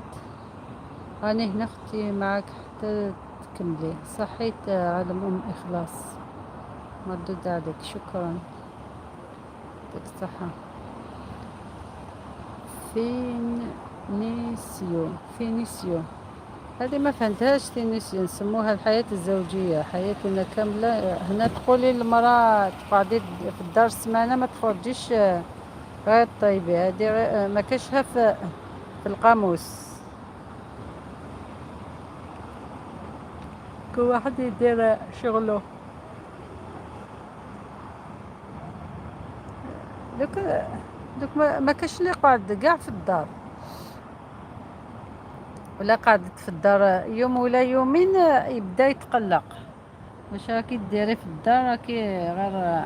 راني هنا اختي معك حتى تكملي. صحيت علم إخلاص، مردود عليك، شكرا، يعطيك الصحة. فينيسيو هذه ما فهمتهاش. فينيسيو نسموها الحياة الزوجية، حياتنا كاملة. هنا تقولي المرأة تقعدي في الدار سمانة ما تخرجيش غير طيبة، هذه ما كاشها في القاموس. كل واحد يدير شغله. دوك ما كاش اللي قاعد كاع في الدار، ولا قعدت في الدار يوم ولا يومين يبدا يتقلق. واش راكي ديري في الدار؟ راكي غير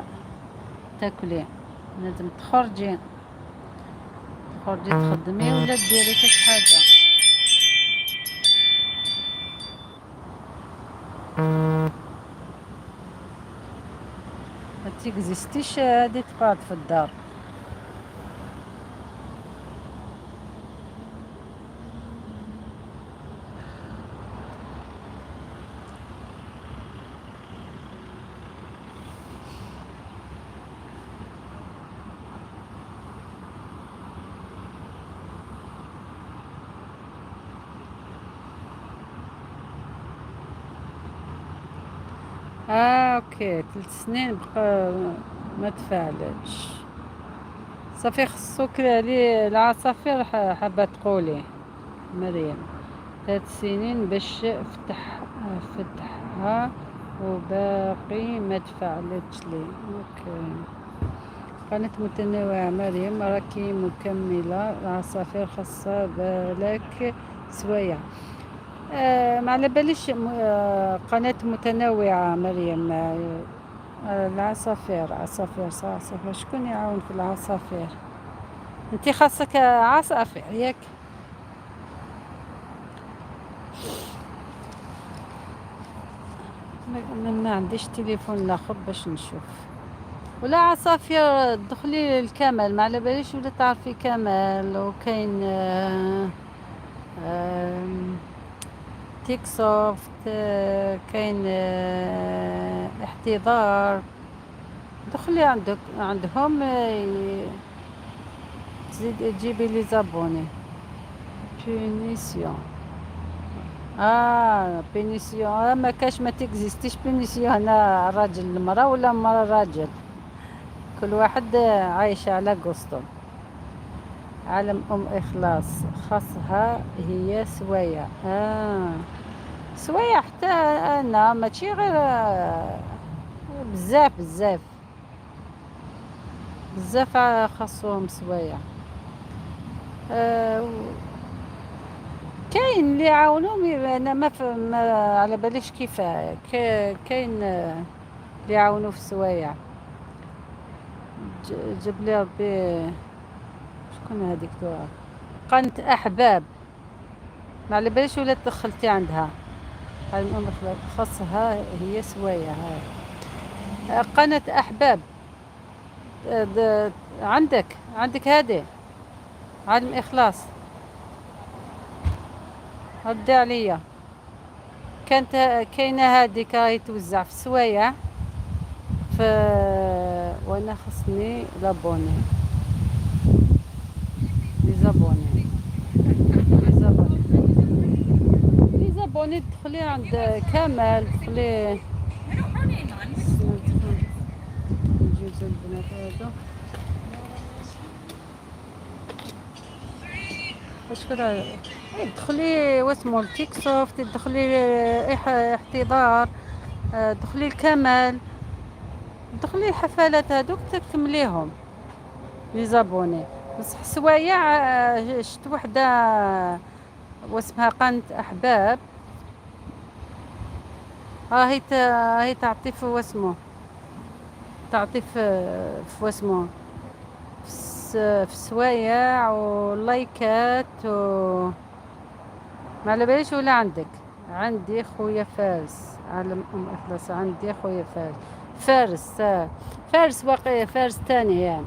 تاكلي. لازم تخرجي تخدمي ولا ديري كاش حاجه. ما تيكزيستيش هادي تقعد في الدار. اوكي، 3 سنين بقى ما تفعلش. صافي خصوك لي العصافير حابه تقولي مريم. 3 سنين باش فتحها وباقي ما تفعلتش لي. اوكي، قناة متنوعة مريم، راكي مكملة. العصافير خاصة بالك سوايع. ما على باليش. قناة متنوعة مريم. العصافير عصافير. شكون يعاون في العصافير؟ انتي خاصك عصافير ياك؟ انا ما عنديش تليفون الاخر باش نشوف. ولا عصافير دخلي الكمال، ما على باليش ولا تعرفي كمال، وكاين آم، تيك سوفت، كاين احتضار. دخلي عندهم تزيد تجيبي لي زابوني. بينيسيون. بينيسيون، ما كاش، ما تكزيستيش بينيسيون هنا، راجل المرأة ولا مرأة راجل، كل واحد عايش على قسطه. عالم إخلاص خاصها هي سوايع. سوايع حتى أنا ماشي غير بزاف بزاف بزاف خاصهم سوايع. كاين اللي يعاونوهم، انا ما على باليش كيف. كاين اللي يعاونوا في السوايع. جاب لي ربي شكون هذيك دوا قناة احباب، ما على باليش ولا دخلتي عندها. المهم خاصها هي سوايع. هاي قناة احباب. عندك هذه عالم اخلاص، ردي عليا. كانت كاينه هذيك راهي توزع في السوايع، وانا خصني لابوني لي زابوني. دخلي عند كمال، دخلي جوز البنات هذا. اش كذا، دخلي واسمو التيك سوفت، دخلي احتضار، دخلي الكمال، دخلي الحفلات هذوك تكمليهم لي زابوني. بصح سوايع شت وحده واسمها قناة احباب. هي تعطي في واسمو، تعطي في واسمو في السوايع ولايكات ما على باليش ولا عندك. عندي خويا فارس، عالم اخلاص، عندي خويا فارس. فارس واقعي، فارس تاني يعني،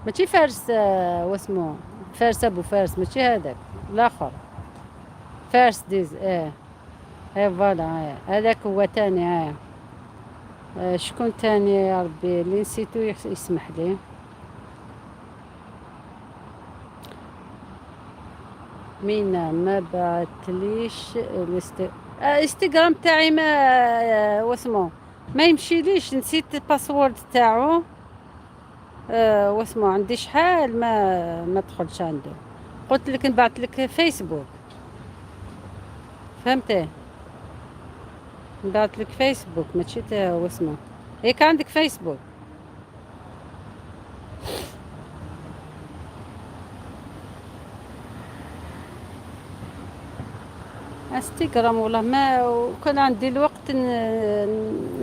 ماشي فارس واسمو فارس ابو فارس، ماشي هذاك الاخر. فارس ديز فوالا، هذاك هو تاني. شكون تاني يا ربي اللي نسيتو، يسمح لي. مينا ما بعتليش الانستغرام تاعي، ما واسمو ما يمشيليش، نسيت الباسورد تاعو. واسمو عندي شحال ما دخلش عنده. قلت لك نبعث لك فيسبوك، فهمتي؟ نبعث لك فيسبوك ماشي واسمو هيك عندك فيسبوك. انستغرام والله ما وكان عندي الوقت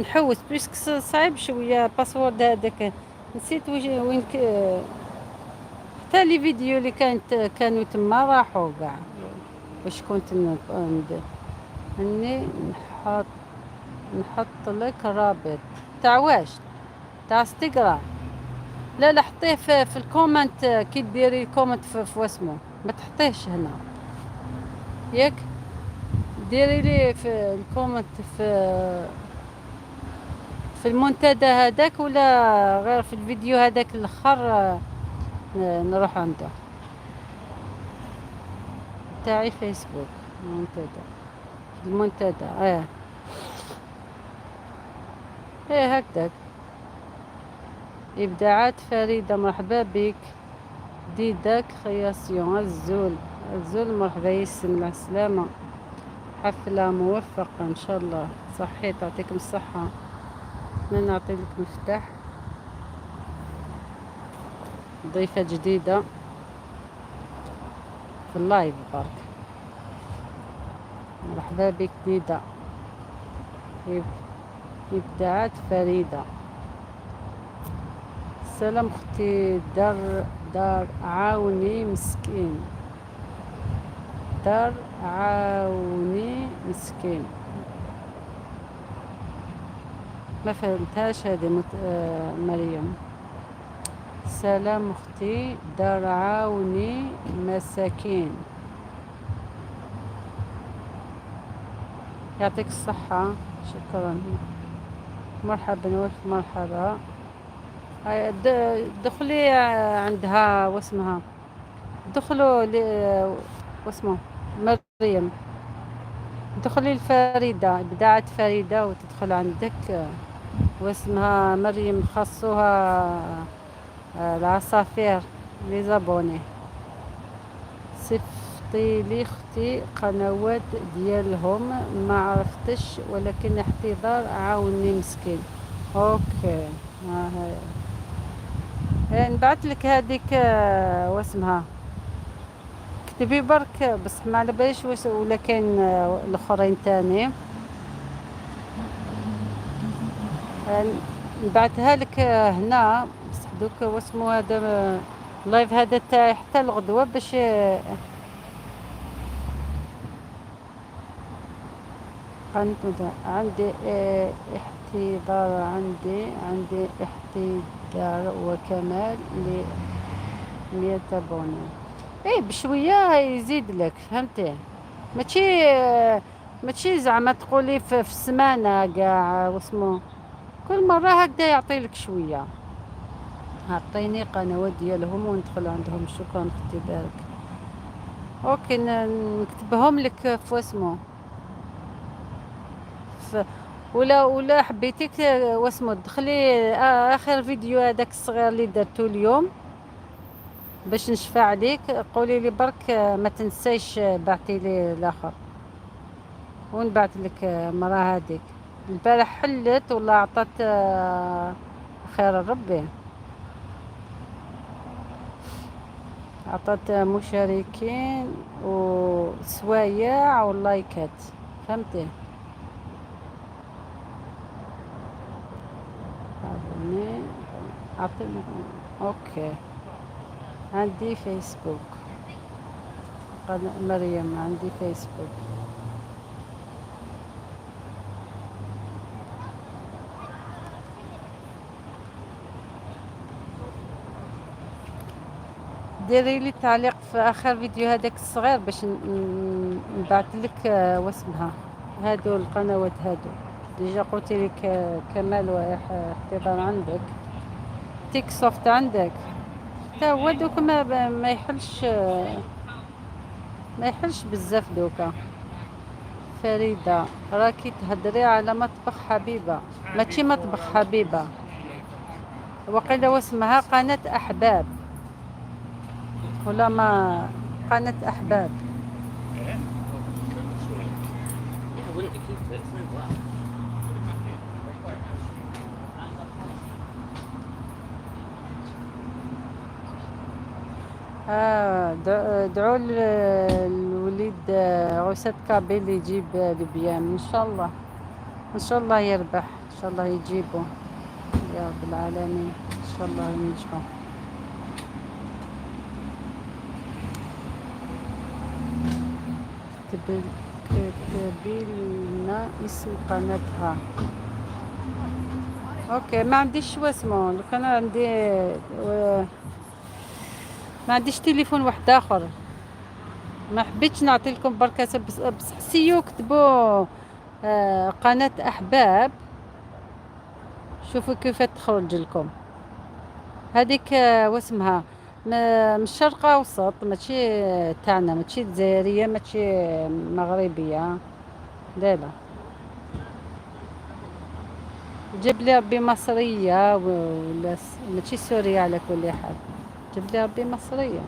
نحوس بيسك صعيب شويه باسورد هذاك، نسيت وين حتى لي فيديو اللي كانوا تما راحوا كاع. واش كنت اني نحط لك رابط تاع واش تاع انستغرام. لا حطيه في الكومنت، كي ديري الكومنت في واسمو، ما تحطيهش هنا ياك، ديري لي في الكومنت في المنتدى هذاك، ولا غير في الفيديو هذاك الاخر نروح عنده. تاعي فيسبوك منتدى، في المنتدى هكذاك. ابداعات فريدة، مرحبا بك. ديداك خياسيون، الزول مرحبا، يسلم السلامة. حفلة موفقة ان شاء الله، صحيت تعطيكم الصحة. انا نعطي لك مفتاح ضيفة جديدة في اللايف برك. مرحبا بك ديدا. ابداعات فريدة. سلام اختي دار عاوني مسكين، دار عاوني مسكين. ما فهمتهاش هذه مريم. سلام أختي، دار عاوني مساكين. يعطيك الصحة، شكرا. مرحبا والف مرحبا. دخلي عندها واسمها، دخلوا واسمه مريم، دخلي الفريدة، إبداعات فريدة وتدخل عندك واسمها مريم. خصوها العصافير لي زابوني. صيفطي لي اختي قنوات ديالهم ما عرفتش، ولكن احتضار عاوني مسكين. اوكي، نبعت لك هذيك واسمها، اكتبي برك بصح ما على باليش واش ولا كاين الاخرين تاني. نبعتها لك هنا بصح دوك واسمو هذا اللايف هذا تاعي حتى الغدوه باش عندي احتضار، عندي احتضار وكمال ل 100 بوني. ايه بشويه يزيد لك، فهمتي؟ ماشي زعما تقولي في السمانه كاع واسمو، كل مره هكذا يعطي لك شويه. اعطيني قنوات ديالهم وندخل عندهم. شكرا اختي بارك. اوكي، نكتبهم لك في واسمو ولا حبيتيك واسمو تدخلي اخر فيديو هذاك الصغير اللي درتو اليوم باش نشفع عليك. قولي لي برك ما تنسيش بعتي لي الاخر ونبعت لك مرة هذيك. البارح حلت ولا عطت خير ربي، عطت مشاركين وسوايع ولايكات، فهمتي؟ أعطيني. اوكي، عندي فيسبوك. مريم عندي فيسبوك. ديري لي تعليق في اخر فيديو هذاك الصغير باش نبعث لك واسمها هادو القنوات هادو. ديجا قلت لك كمال واحتضار عندك، تيك سوفت عندك، تا هو دوك ما يحلش، ما يحلش بزاف دوكا. فريدة راكي تهدري على مطبخ حبيبة، ماشي مطبخ حبيبة، وقيلا واسمها قناة أحباب ولا ما قناة أحباب. دعوا الوليد عساد كابيل يجيب لبيان ان شاء الله، ان شاء الله يربح، ان شاء الله يجيبه يا رب العالمين، ان شاء الله ينجحوا. كتبي لنا اسم قناتها. اوكي، ما عنديش واسمه، لو كان عندي ما عنديش تليفون واحد اخر، ما حبيتش نعطي لكم بركه بس سيو كتبوا قناه احباب، شوفوا كيف تخرج لكم هذيك واسمها من الشرق اوسط، ماشي تاعنا، ماشي جزائريه، ماشي مغربيه، لا لا. جيب لي ربي مصريه ولا ماشي سوريه على كل حال، جيب لي ربي مصريه.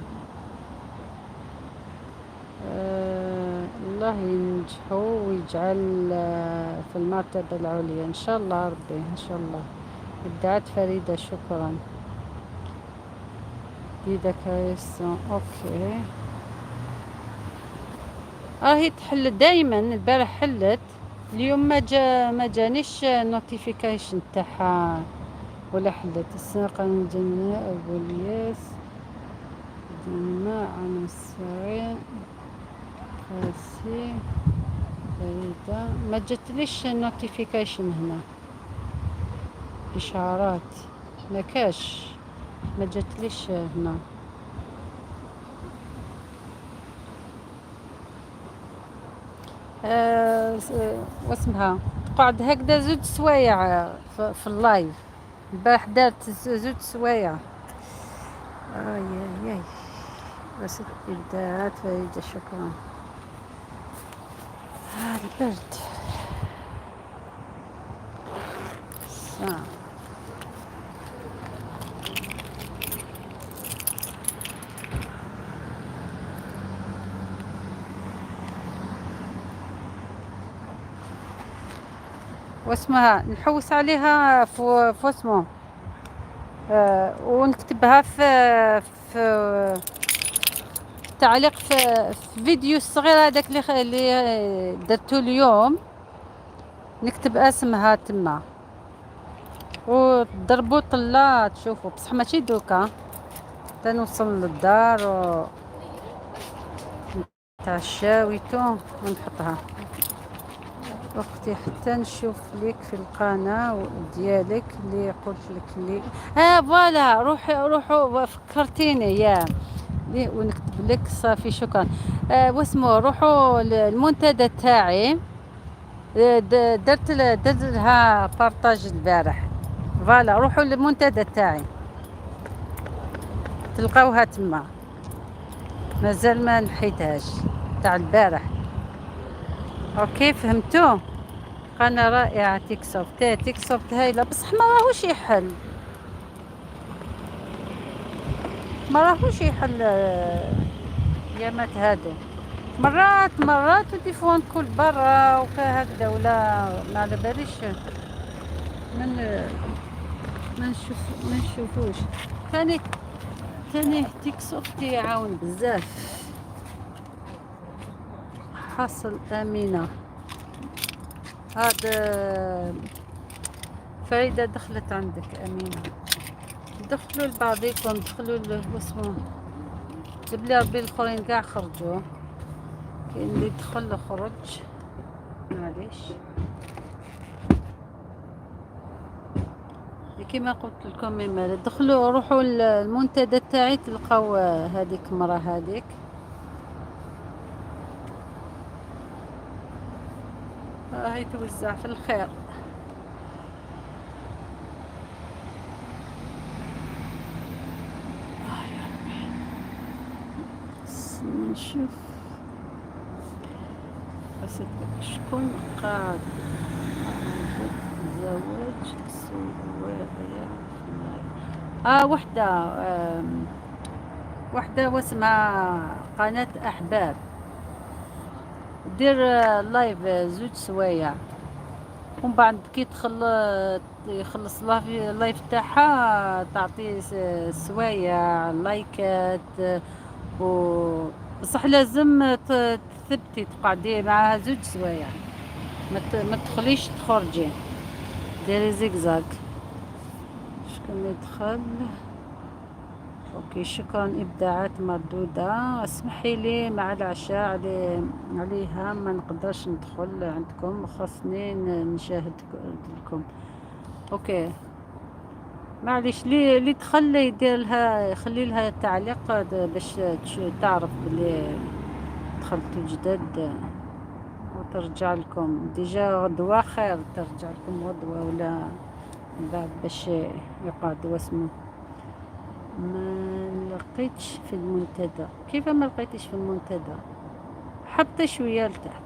الله ينجحوا ويجعل في المرتبة العليا إن شاء الله ربي، إن شاء الله. إبداعات فريدة، شكرا. ديدا كريستون، أوكي. هي تحل دايما، البارح حلت، اليوم ما جانيش نوتيفيكيشن تاعها ولا حلت. الساقة الجنة أبو الياس دماء عن السعين قاسي فريدة، ما جاتليش نوتيفيكيشن هنا. إشعارات ما كاش، ما جاتليش هنا. واسمها تقعد هكذا زوج سوايع في اللايف. البارح دارت زوج سوايع. اي اي اي بس إبداعات فريدة، شكرا. البرد ساعة. واسمها نحوس عليها في اسمه ونكتبها في تعليق في فيديو الصغير هذاك اللي درتو اليوم. نكتب اسمها تما وضربوا طلة تشوفوا، بصح ماشي دوكا تنوصل للدار ونتعشاويتو ونحطها. اختي حتى نشوف ليك في القناة ديالك اللي قلت لك لي. فوالا روحوا فكرتيني يا ونكتب لك صافي. شكرا. واسمو روحوا المنتدى تاعي. درت لها بارطاج البارح. فوالا روحوا للمنتدى تاعي تلقاوها تما، مازال ما نحيتهاش تاع البارح. اوكي فهمتوا؟ قناة رائعة تيك سوفت هايلة، بصح ما راهوش يحل، ما راهوش يحل يامات هادو. مرات وتليفون كل برا وكهكذا، ولا ما على باليش من ما نشوفوش. ثاني تيك سوفت يعاون بزاف. حصل امينه هذا فريدة دخلت عندك أمينة. دخلوا لبعضيكم، دخلوا واسمه جبلي ربي الآخرين قاع خرجوا. كاين اللي دخل خرج معليش. كيما قلت لكم إما دخلوا روحوا المنتدى تاعي تلقاو هذيك مرة هذيك. هاي توزع في الخير. نشوف بس شكون قاعد زواج وحدة واسمها قناة أحباب، دير لايف زوج سوايع، ومن بعد كي يخلص اللايف تاعها تعطي سوايع لايكات بصح لازم تثبتي تقعدي معها زوج سوايع، ما تدخليش تخرجي، ديري زيكزاك. شكون يدخل؟ اوكي شكرا. ابداعات مردودة. اسمحي لي مع العشاء عليها ما نقدرش ندخل عندكم، خاصني نشاهد لكم. اوكي معليش اللي دخل يدير لها يخلي لها تعليق باش تعرف بلي دخلتوا جداد وترجع لكم. ديجا غدوة خير ترجع لكم غدوة ولا بعد باش يقعد واسمه. ما لقيتش في المنتدى. كيف ما لقيتش في المنتدى؟ حتى شوية لتحت.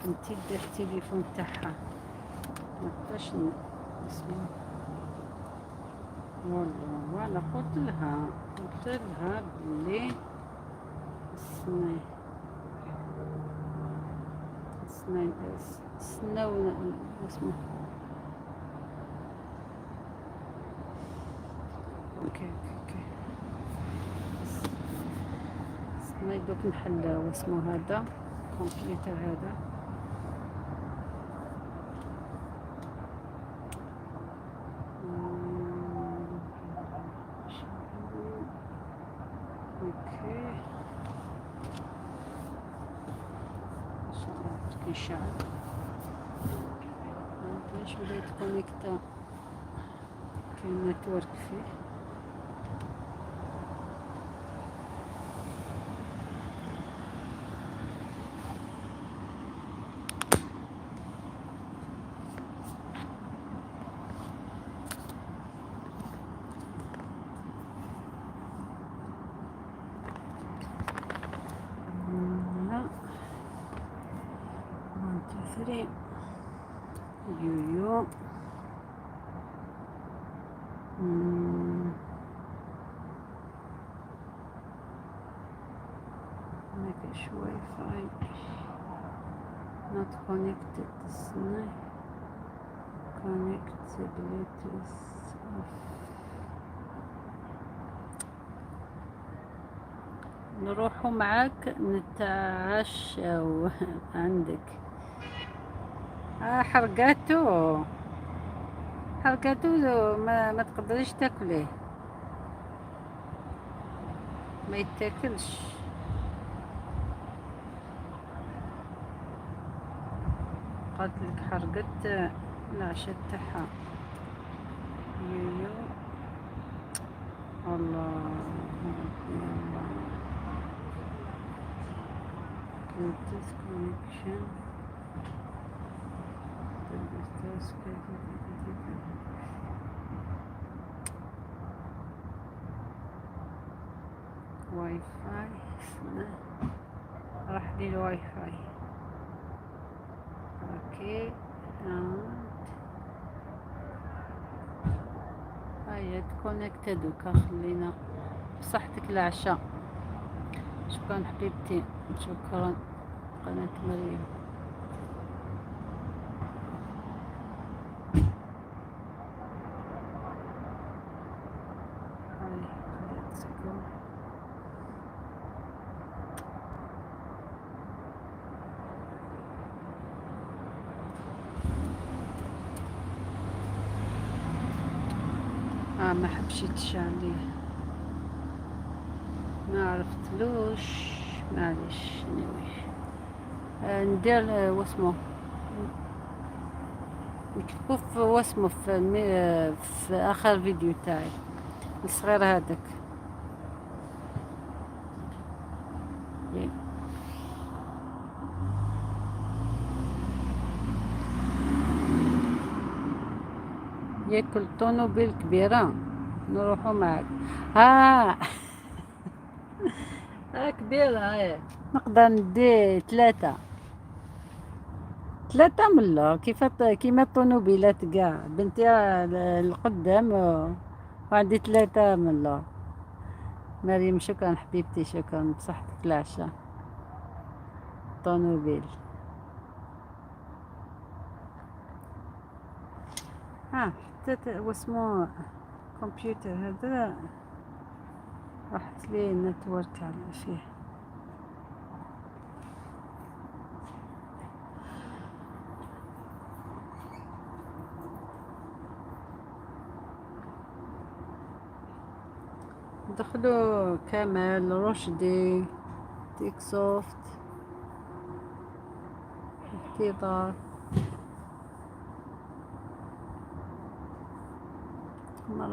انتي دير التليفون تاعها مقدرش اسمه. والله قلت لها بلي سناو اسمه. اوكي دوك نحل واسمو هذا كمبيوتر هذا. اوكي كيشعل باش ولا يتكونيكتا كاين نتورك فيه. لا 1 2 3 يو ماكاش واي فاي not connected snap connectability off. نروحو معاك نتعشاو عندك. حرقاتو ما تقدريش تاكليه، ما يتاكلش. قالت لك حرقت العشاء تاعها. يو الله ربي الله. Bluetooth connection. واي فاي راح لي الواي فاي. اوكي هيا تكونكت دوكا. خلينا بصحتك العشاء. شكرا حبيبتي، شكرا قناة مريم. ما حبش يتشعل، ما عرفتلوش معليش. ندير واسمو نكتبو في واسمو في اخر فيديو تاعي الصغير هذاك. ياكل طونوبيل كبيرة نروحو معاك. كبيرة هاي. نقدر ندي ثلاثة من الله كيما الطونوبيلات كاع. بنتي القدام وعندي 3 من الله. مريم شكرا حبيبتي، شكرا بصحتك العشاء. طونوبيل حتى واسمو كمبيوتر هذا راحت لي النتورك على فيه. دخلوا كمال، رشدي، تيك سوفت، انتظار.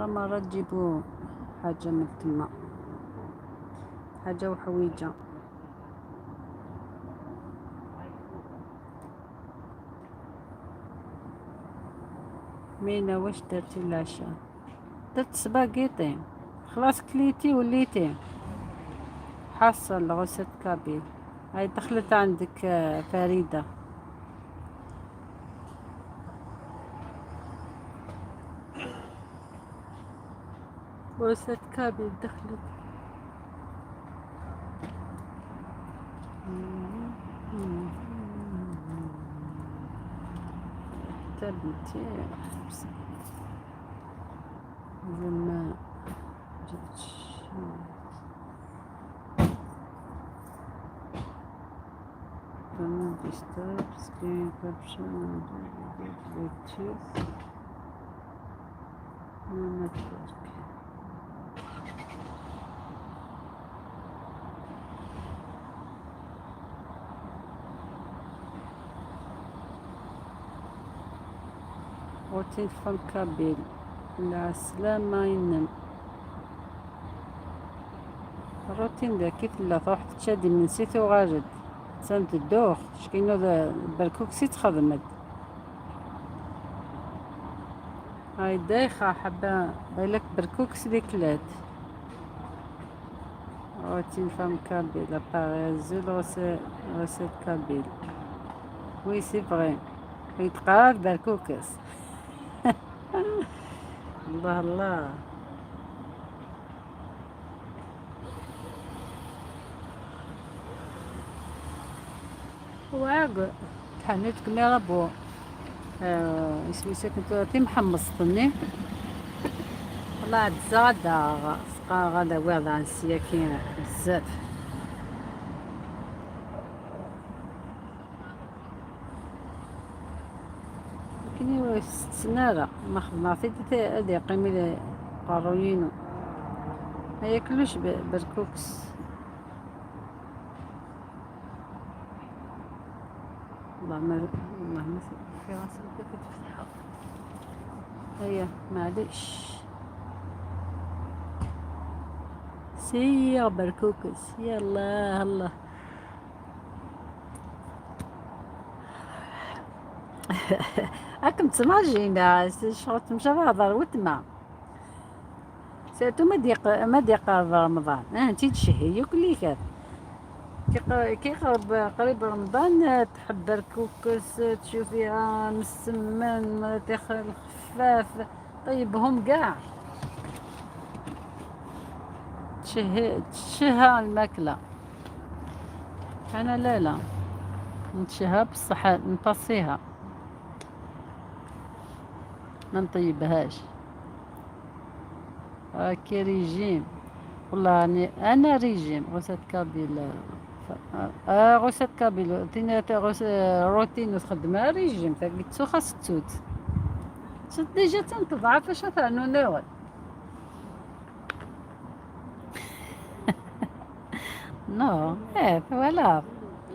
مرة تجيبوا حاجة من تما، حاجة وحويجة. مينا واش درتي العشاء؟ درت سباغيتي. خلاص كليتي وليتي حاصل غسلت كابيل. هاي دخلت عندك فريدة. غسلت كابيل دخلت. حتى بنتي ما جاتش. disturb screen caption Bluetooth network. روتين فم كابيل العسلامة ينم الروتين دا كيف لا تروح تشادي من سيثو غاجد سنت الدوخ شكينو ذا بركوك سيت خدمت هاي دايخة حبا بالك بركوك سديكلات روتين فم كابيل اباري زول غسيت كابيل وي سي فغي يتقرار بركوكس الله الله واقع تحنيت كميرا بو اسمي ساكنت في محمصتني والله عاد غدا سقا غدا واعد عن السياكين بزاف كني سنارة ما خدنا عطيتي هادي قيمي قاروينو ما ياكلوش بركوكس اللهم في راسي كيف تفتحها هيا معليش سير بركوكس يلا الله راكم تسمعجينا شغل تمشى هضر وتما سيرتو ما ديق رمضان انتي تشهي كلي كاف كي قريب رمضان تحب بركوكس تشوفيها مسمن تاخر الخفاف طيبهم كاع تشهى الماكلة انا لا نتشهى بصح نطصيها ما نطيبهاش راكي ريجيم والله انا ريجيم غوسة كابيل غوسة كابيل تينا روتين تخدمها ريجيم تاكيتسو خاص تسوت ديجا تنتضعف اش ثانو ناول نو فوالا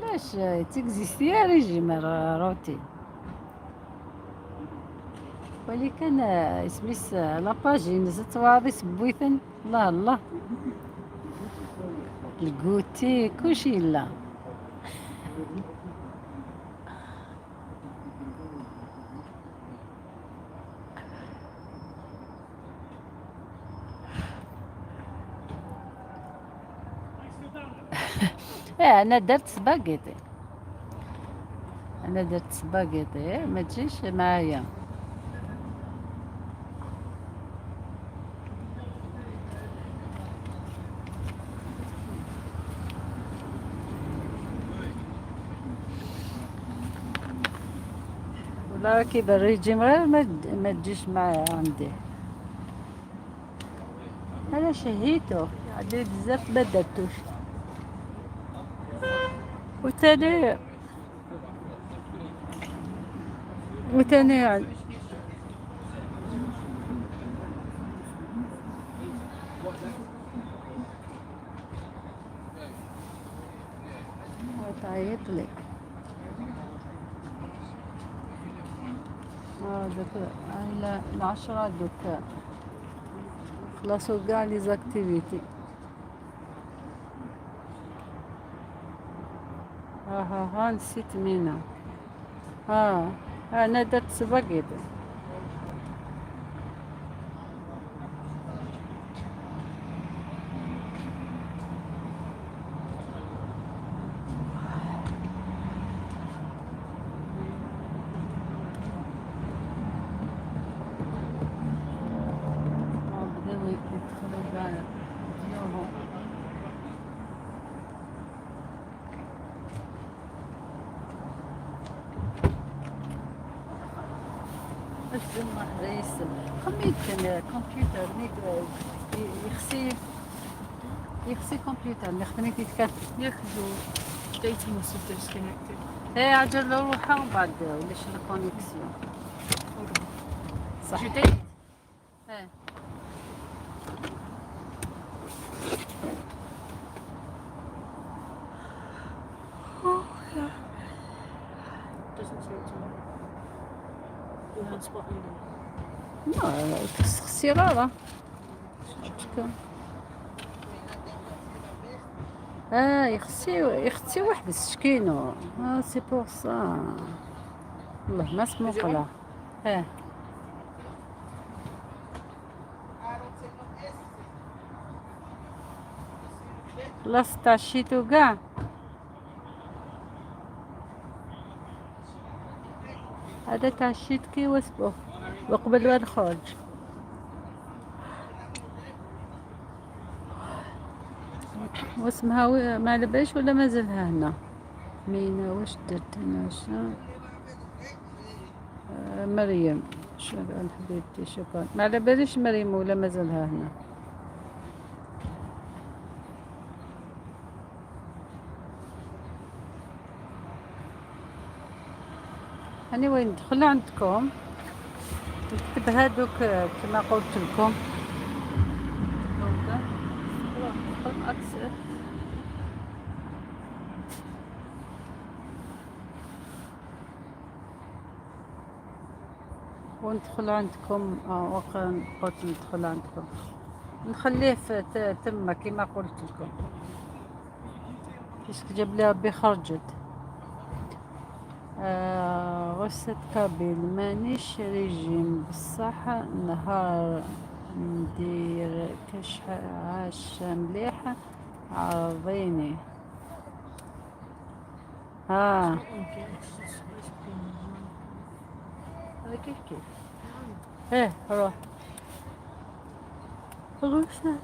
لاش تيكزيستي ريجيم روتين ولكن اسميس لاباجي نزلت واضي سبويثن الله الله الكوتي كلشي لا انا درت سباغيتي ما تجيش معايا لا كي بالريجيم غير ما تجيش معايا عندي انا شهيته عندي بزاف ما درتوش وتاني يعني تعيط لي دوك على 10 دوك خلصوا كاع لي زاكتيفيتي ها نسيت مينا انا درت سباغيتي الجمعة رئيس خميت كمبيوتر يخسي كمبيوتر خميت يتكلم Your data must have disconnected. ايه عجل روحها وبعد ولاش الكونيكسيون. صح. جديد. ايه Doesn't say it's on. Do hotspot only. ما تخسي راه يخسي واحد السكينو. سي بور سا والله ما سمو قلا. اه خلاص تعشيتو كاع. هذا تعشيت كي واسبوع وقبل ما نخرج. واسمها ما لباش ولا مازالها هنا. مينا واش درت انا مريم شكرا حبيبتي شكرا. ما على باليش مريم ولا مازالها هنا. هاني وين ندخل عندكم نكتب هادوك كما قلت لكم. ندخل اكثر وندخل عندكم. وقت قلت ندخل عندكم نخليه في تما كما قلت لكم. كيش جاب لي ربي خرجت. غسة كابيل مانيش ريجيم بصح نهار ندير كش عاشة مليحة عرضيني. Okay, it's just هذا كيف ايه روح غسة.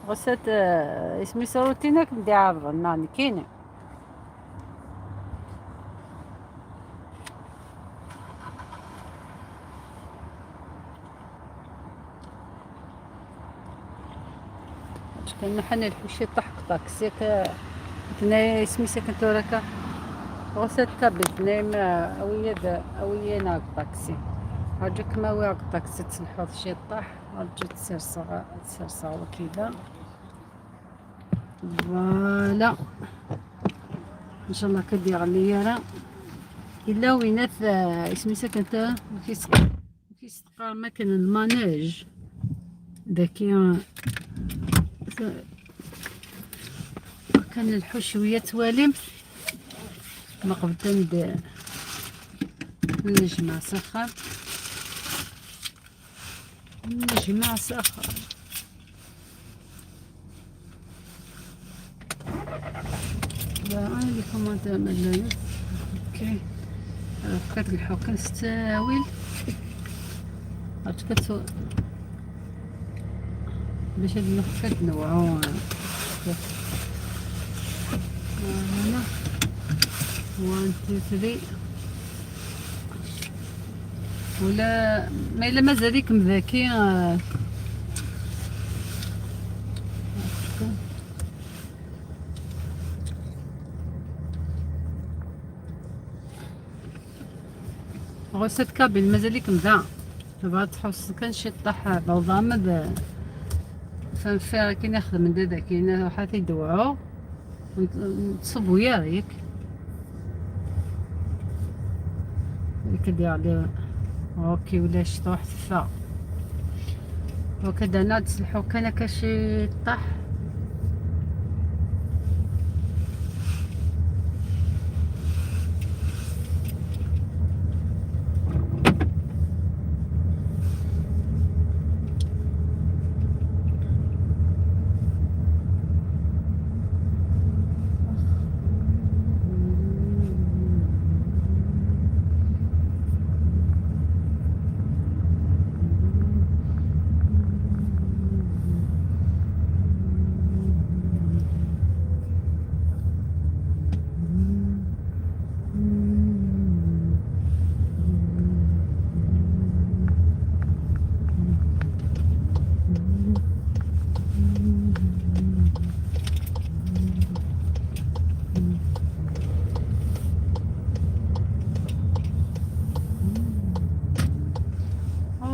غسة اسمي صوتينك بدي عرض ناني كيني. كان نحن الحوشي طحق طاكسيك تناي اسمي سكنت وركا غسة كابل تناي ما أويا ناق طاكسي هاجك ما واق طاكسي تسلحوظ شي طاح هاجي تسرصغ وكذا. فوالا ان شاء الله كدي عليا راه الا وينات اسمي سكنت كيستقر مكان الماناج داكي كان الحشوية توالم ما قبل نجمع سخر نجمع سخر. لا عندي كمان تعمل اوكي فكرت الحوكة نستاويل عرفتكتو باش هاد النخفات نوعو هنا 1 2 3 ولا ما إلا مازاليك مذاكي غوسة كابل مازاليك مذا تبغى تحس كان شي طاح بوضامد فنفير كي نخدم من دادا كي حتى يدوعو نصب ويا ريك كدير عليه اوكي ولا شطوح ثفا وكذا ناد تسلحو كان كاشي طاح.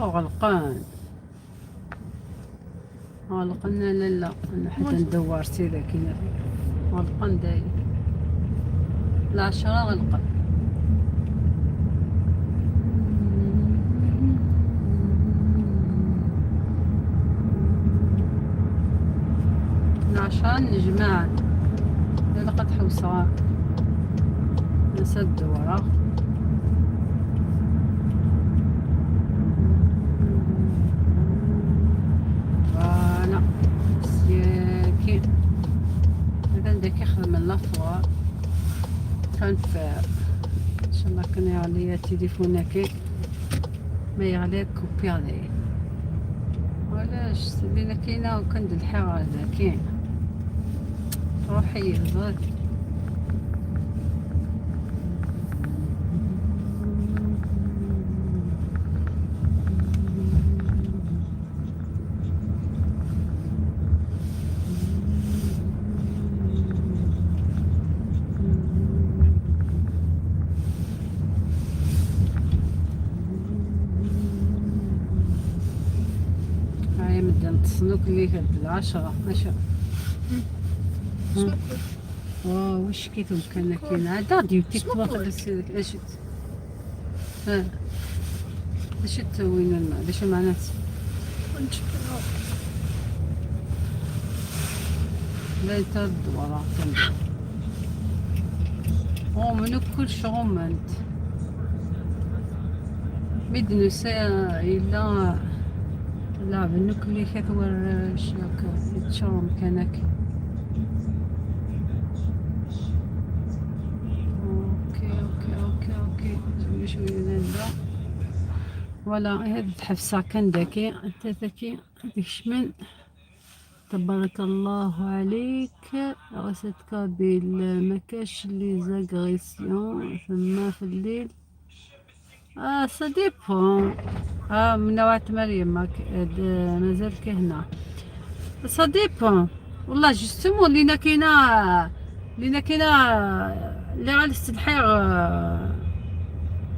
غلقان غلقنا. لا انا حتى ندور سيدا كاين غلقان داير 10 غلقان. عشان نجمع لقد حوصة نسد ورا فوالا سياكي هذا نداك يخدم اللافوار كان فار ان شاء الله كان يعليا تليفوناكي ما يغليك كوبي عليه ولاش سبينا كاينه وكند الحيرة هذا كاين روحي يهضر هاي مدام تصنوك اللي هاد 10 10 واو وش كيف كان كاين عاد ديوتي تواصل السيرك اش ها اش تسوين الماء اش معنات لا يترد ورا او منو كل شغل انت بدنا ساعة إلا لا بنوك اللي كثور شاك يتشرم كانك اوكي شوي نبدا ولا هاد حفصة كان داكي انت ذكي هذيك شمن تبارك الله عليك غسلتك بالمكاش اللي زاكريسيون ثم في الليل صديبهم من نوعة مريم مازال كهنا صديبهم والله جسمو لينا كاينه اللي غادي السلحيغ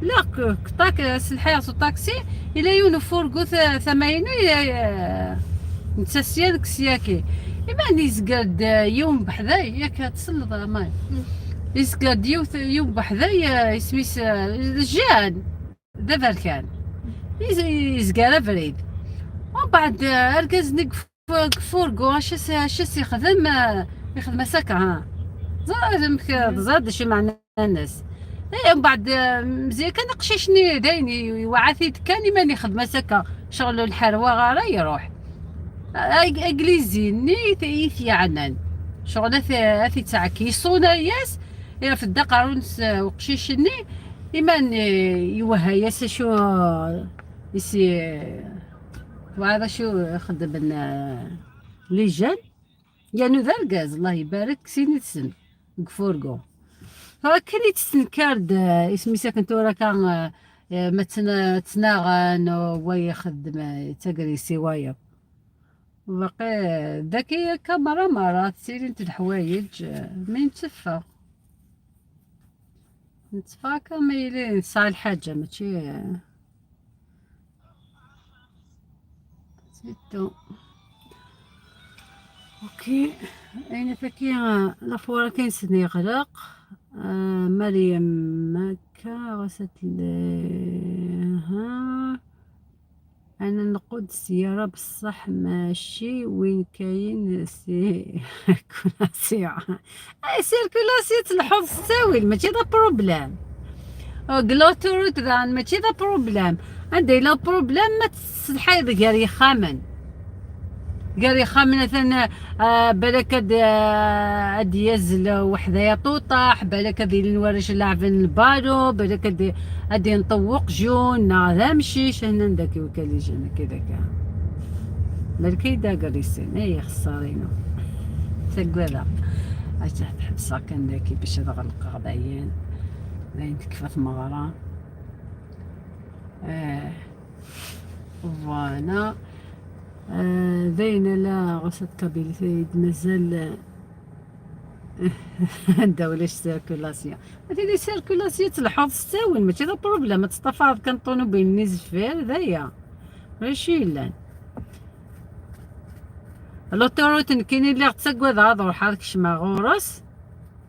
لا كطاك السلحيغ سو طاكسي الى يونو فورغو ثماينو نتسيا ديك السياكي يبان يزقاد يوم بحذاي ياك تسلط ماي يزقاد يوم بحذاي سميس الجان دابا كان يزقال فريد ومن بعد اركزني فورغو اش يخدم ساكا ها زاد شي مع الناس ومن بعد مزيان كان قشيشني دايني وعاثيت كان ماني خدمه ساكا شغل الحروه غارة يروح انجليزي نيت يعنن شغل ثي تاع كيصونا ياس في الدقارونس وقشيشني إيمان يوهى ياس شو يسي وهذا شو خدم ليجان يعني ذا الغاز الله يبارك سيني تسن قفورقو كان يتسنكارد اسمي ساكن تورا كان ما تناغن ويخدم تقري سوايا باقي ذاكي كاميرا مرات سيري انت الحوايج من تفا نتفاكر ما يلي صار الحاجة ماشي زيدو اوكي اين فكي لافورا كاين سني يغرق مريم مكة غسلت ها انا نقود السيارة بصح ماشي وين كاين سيركولاسيون سيركولاسيون الحوض الساوي ماشي دا بروبلام غلوتوريت دان ماشي دا بروبلام عندي لا بروبلام ما تسلحي غير يخامن مثلا بالك ادي يزل وحدايا طوطاح بالك ادي نورش لعبن البارو بالك ادي نطوق جون هذا مشيش هنا نداكي وكالي جانا كذا كان بالكي دا قريسين اي خسارينو تقولا اش تحب ساكن داكي باش تغلق غدايين باين تكفى مغرى فوالا ذينا لا غسلت كابيل ثيد مازال نداولاش سيركولاسيون هادي سيركولاسيون الحوض الساون ماشي دا بروبليم تستفاد كنطونو بين النيز فير ذايا ماشي لان لوطوروت كاين اللي غتسقوى هضر حالك شما غورس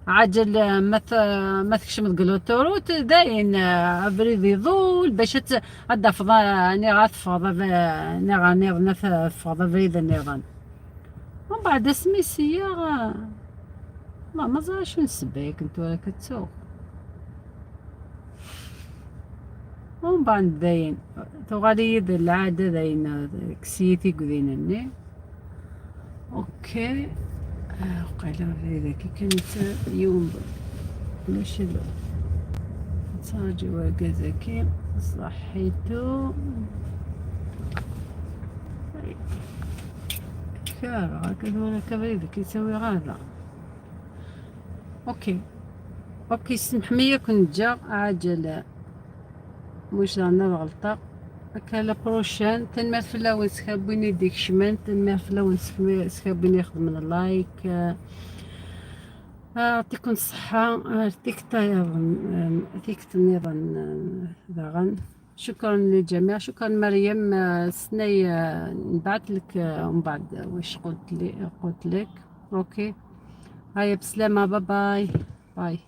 عجل ما تكشم لوطوروت داين ابريد يضول باش غدا فضا اني غتفضى اني غنيض نفضى بريد النظام ومن بعد سميسيا ما مازال شو نسبيك انت ولا كتسوق ومن بعد داين تغالي العادة داين كسيتي قذينني اوكي وقيلا هذاك كانت يوم ماشي تساجي وكذاكي صحيتو كار هكذا ولا كبريدك يسوي غادا اوكي سمحمية كنت جا عاجل مش رانا الغلطة كالا بروشان تنمر في اللون سكابيني ديك شمان تنمر في اللون سكابيني يخدم اللايك يعطيكم الصحة يعطيك يعطيك النظام داغن شكرا للجميع شكرا مريم سناي نبعث لك ومن بعد واش قلت لك اوكي هيا بسلامة باي باي